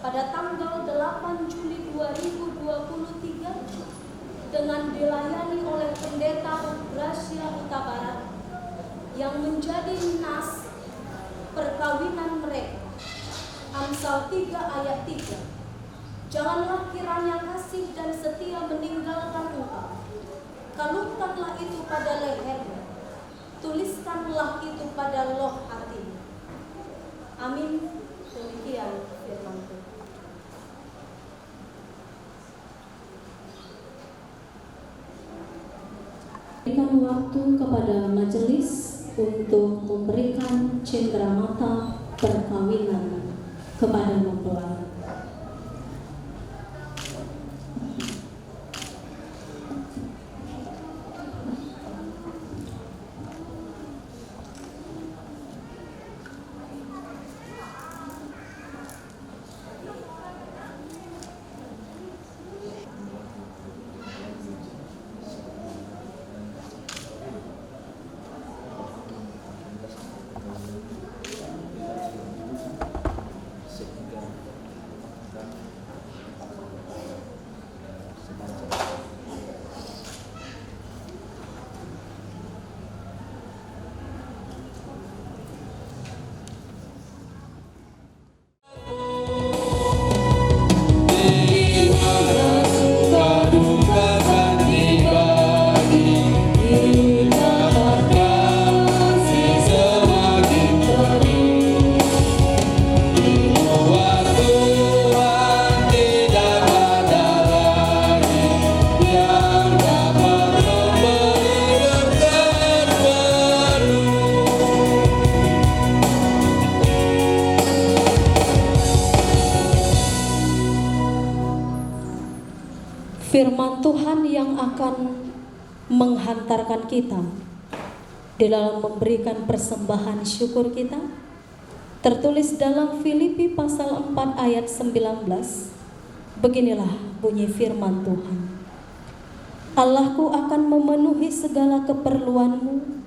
S1: pada tanggal 8 Juli 2023 dengan dilayani oleh Pendeta Gracia Huta Barat yang menjadi nas perkawinan mereka. Amsal 3 ayat 3. Janganlah kiranya kasih dan setia meninggalkan engkau. Kalungkanlah itu pada lehermu, tuliskanlah itu pada loh hatimu. Amin. Demikian firman Tuhan. Berikan waktu kepada majelis untuk memberikan cenderamata perkawinan kepada mempelai. Firman Tuhan yang akan menghantarkan kita di dalam memberikan persembahan syukur kita tertulis dalam Filipi pasal 4 ayat 19. Beginilah bunyi firman Tuhan. Allahku akan memenuhi segala keperluanmu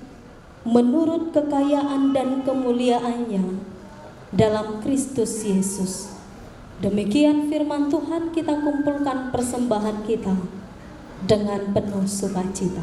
S1: menurut kekayaan dan kemuliaannya dalam Kristus Yesus. Demikian firman Tuhan, kita kumpulkan persembahan kita dengan penuh sukacita.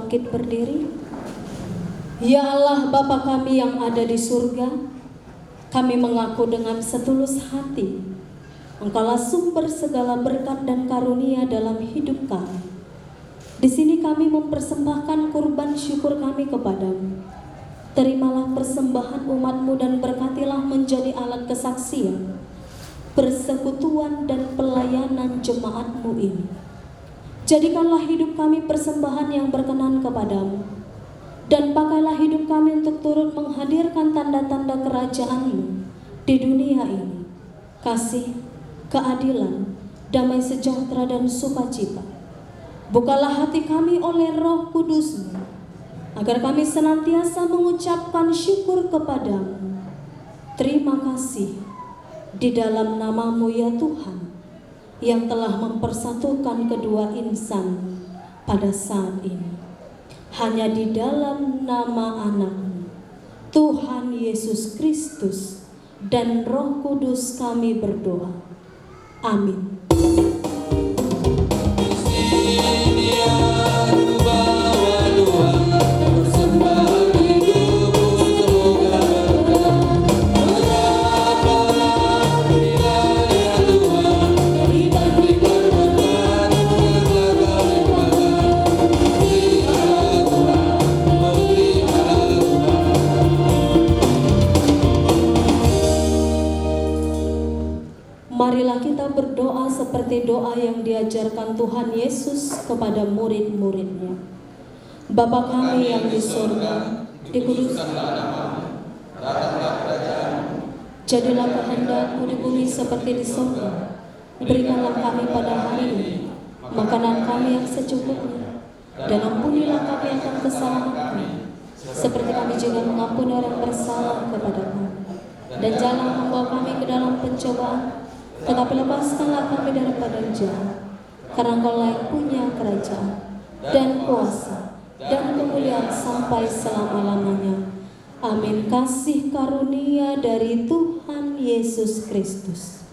S12: bangkit berdiri. Ya Allah Bapa kami yang ada di surga, kami mengaku dengan setulus hati, Engkaulah sumber segala berkat dan karunia dalam hidup kami. Di sini kami mempersembahkan kurban syukur kami kepadamu. Terimalah persembahan umat-Mu dan berkatilah menjadi alat kesaksian, persekutuan dan pelayanan jemaat-Mu ini. Jadikanlah hidup kami persembahan yang berkenan kepadamu, dan pakailah hidup kami untuk turut menghadirkan tanda-tanda kerajaan-Mu di dunia ini. Kasih, keadilan, damai sejahtera dan sukacita. Bukalah hati kami oleh Roh Kudus-Mu, agar kami senantiasa mengucapkan syukur kepadamu. Terima kasih di dalam nama-Mu ya Tuhan, yang telah mempersatukan kedua insan pada saat ini. Hanya di dalam nama Anak-Mu, Tuhan Yesus Kristus dan Roh Kudus kami berdoa. Amin. Marilah kita berdoa seperti doa yang diajarkan Tuhan Yesus kepada murid-muridnya. Bapa kami yang di surga, dikuduskanlah namamu, datanglah kerajaan-Mu, jadilah kehendak-Mu di bumi seperti di surga. Berikanlah kami pada hari ini makanan kami yang secukupnya, dan ampunilah kami akan kesalahan kami, seperti kami juga mengampuni orang bersalah kepada kami. Dan jangan membawa kami ke dalam pencobaan, tetapi lepaskanlah kami daripada jahat. Karena Engkaulah yang punya kerajaan dan kuasa dan kemuliaan sampai selama-lamanya. Amin. Kasih karunia dari Tuhan Yesus Kristus,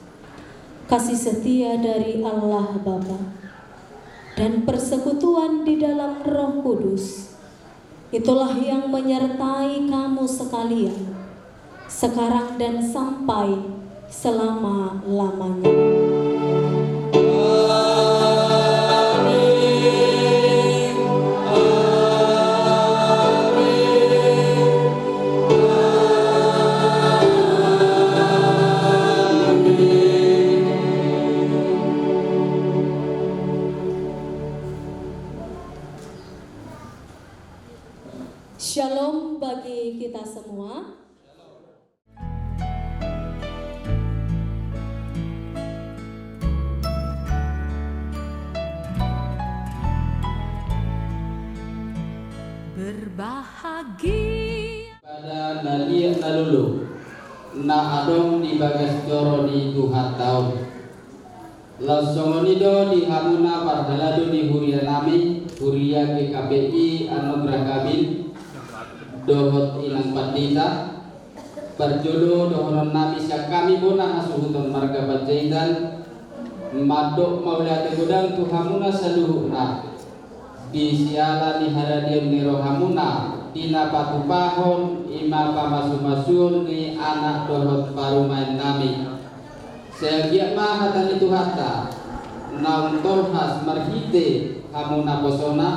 S12: kasih setia dari Allah Bapa, dan persekutuan di dalam Roh Kudus, itulah yang menyertai kamu sekalian, sekarang dan sampai selama-lamanya. Shalom bagi kita semua. Berbahagia
S13: pada Nadia Nalulu na adong di bagas joro di Tuhan tahun Lasongonido di Hamuna Pardalado di Huria Nami Huria GKPI Anugerah Kabil Dohot Ilang Pandita Perjolo Dohonon Nami Siak kami Bona Hasuhuton Marga Bajaidan Madok Mauliate Gudang Tuhamuna Saluhuna di siala di haradian ni rohamuna dina patupahon ima pamasumasun ni anak dohot parumain nami segiak mah hatan itu hatta naun torhas marhite hamuna posona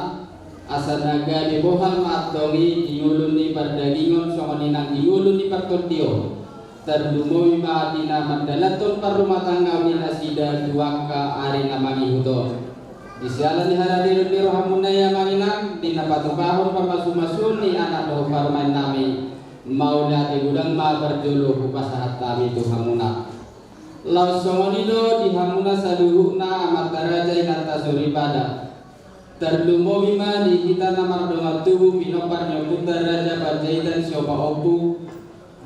S13: asanaga di bohal matongi diulun ni perdagingon songoninang diulun ni pertondio terdumoy ma dina mandalaton parumah tangga minasida duaka ari namangi huto di sialan di haradir di rohamuna ya manginang di napatupahon pamasumasun ni anak doh parumain nami mau lihat gudang ma berjuluh upasahat kami tu hamuna lau songonido di hamuna saduhuna amat raja inata suribada terdumo bima di kita namar donga tubuh minopar nyokuta raja pajaitan siopa opu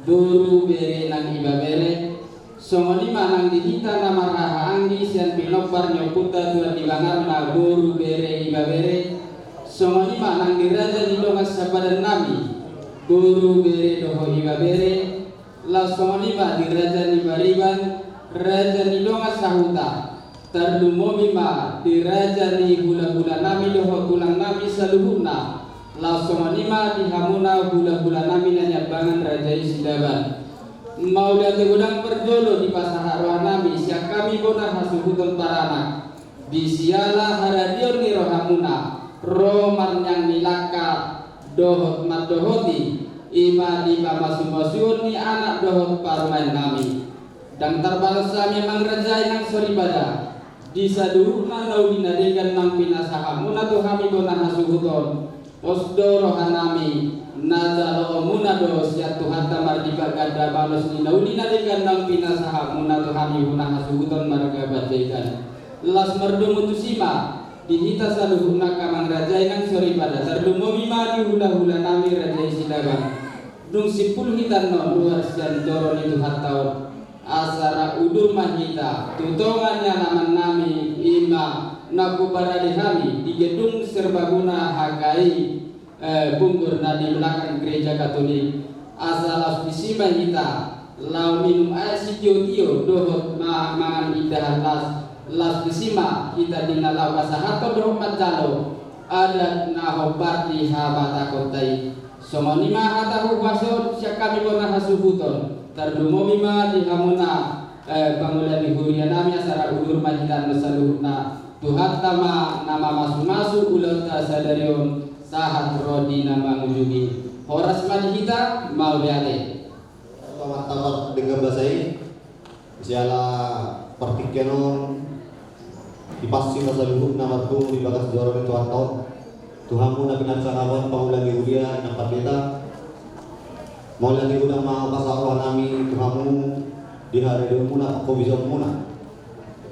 S13: duru bere nang iba bere songoni manang dihita nama raha anggi sian pinopar nyokuta tuan dibangar na guru bere iba bere songoni manang diraja di dongas sabadan nami guru bere doho iba bere la songoni ma diraja di bariban raja di dongas sahuta terdumomi ma diraja di gula-gula nami doho gulang nami saluhuna langsung anima di hamuna hula-hula nami nanya bangan raja isidaban. Mau lihat gudang perjolo di pasar arwah nami siak kami bona hasuhutun paranak. Di siala haradion ni rohamuna romar yang nilaka dohot madohoti ima di masumasun ni anak dohot parmain nami. Dan terbalas kami mangrajai nang soribada di saduh nanau dinadegan nang pinasahamuna tu kami bona hasuhuton osdo rohanami nazalo munado siat Tuhan tamar di bagada balos ni nau dinadegan nang pinasahamuna tu kami bona hasuhuton marga badaikan las merdu mutusima dihita saluhuna kamang rajai nang soribada terdumo bima di hula-hula nami rajai sidagang dung sipul hitan non luar sian doron itu hataun asara udur mahita tutongannya naman nami ima naku baradi kami di gedung serbaguna HKI bungkur di belakang gereja Katolik asal auspisi mahita lau minum air si tio dohot mangan indah las bisima kita dinalau kasahato dohot matjalo ada nahobat di habata kotai somonima hatahu wason siak kami bona hasubuton terdumo bima di hamuna bangunan di huria nami asara udur majidan masaluhna Tuhan tama nama masu ulat sadarion sahat rodi nama ngujugi horas majita mau liate
S14: tamat dengan bahasa ini siala partikenon dipasti masaluh nama tu di bagas jorong Tuhan tahun Tuhanmu nabi nansarawan pangulang di huria nampak kita Maulah di gudang mau pasal nami Tuhanmu di hari muna kau bisa muna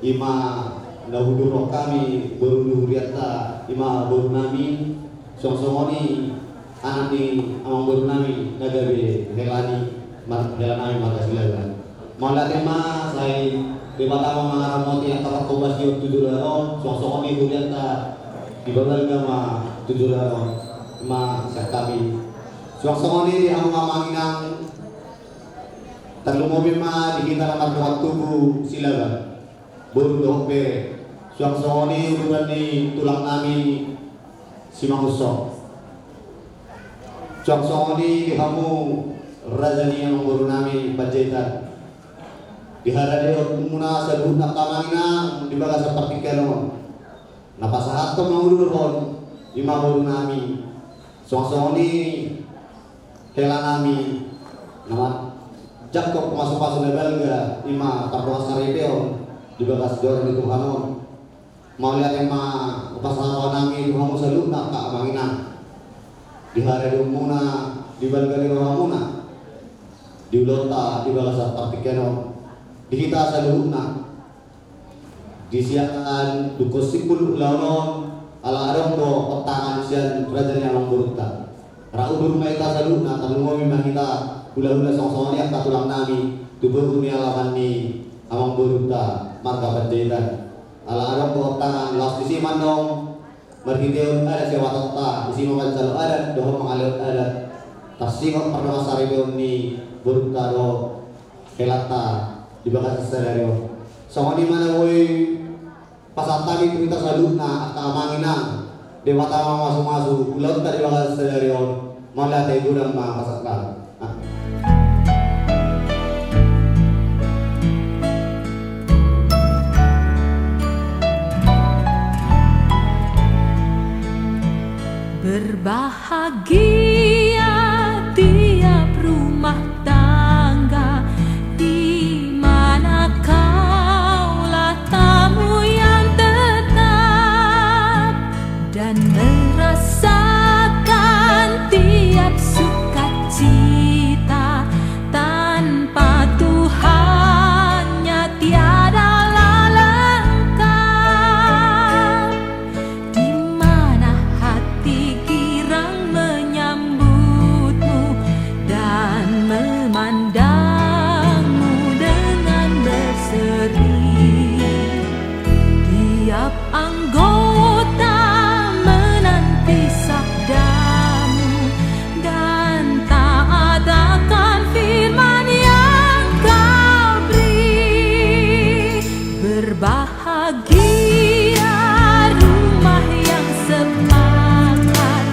S14: ima nahudur kami berudu huriata ima beru nami songsongoni anak ni amang beru nami nagabe helani helanami maka silakan maulah tema saya di batama mangaramoti yang tapak kobas di 7 laron songsongoni huriata di bawah gama 7 laron ima sekami suasana di manginang terlumobi ma di kita nama waktu silakan buru dope suasana hubungan di tulang nami simangusok suasana di kamu rajani yang buru nami bajetan di hari muna sebut nak manginang di bagas seperti kelon napas satu mengulurkan lima buru nami suasana Hela nami nama Jakob masuk belga ima pardoa saripeo di bagas jorong di Tuhanon mau lihat ema pasal nami Tuhanmu selupna kak manginang di hari rumuna di belga di rohamuna di ulota di bagas partikeno di kita selupna disiakan dukosipul launon ala adong do petangan sian kerajaan yang memburukkan Raudur maita saluna talungo memang kita hula-hula songsongan yang tulang nami tubuh dunia lawan ni amang beruta marga banderan ala arong ko tangan las di simandong merhideo ada sewa tota di sima mancalo ada doho mengalir ada tasingok pernah saribeon ni beruta do helata di bakat scenario songo di mana woi pasatami kita saluna atau manginang Dewata masuk ulang tadi bagas scenario malah teh gudang mah pasakal.
S9: Berbahagia tiap rumah tangga di mana kaulah tamu yang tetap dan merasakan tiap sukacita tanpa Tuhannya tiadalah lengkap di mana hati girang menyambutmu dan memandangmu dengan berseri tiap anggota menanti sabdamu dan taat akan firman yang kau beri. Berbahagia rumah yang sepakat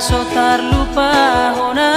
S9: so terlupa hona.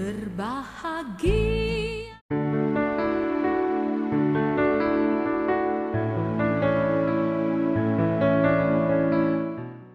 S15: Berbahagia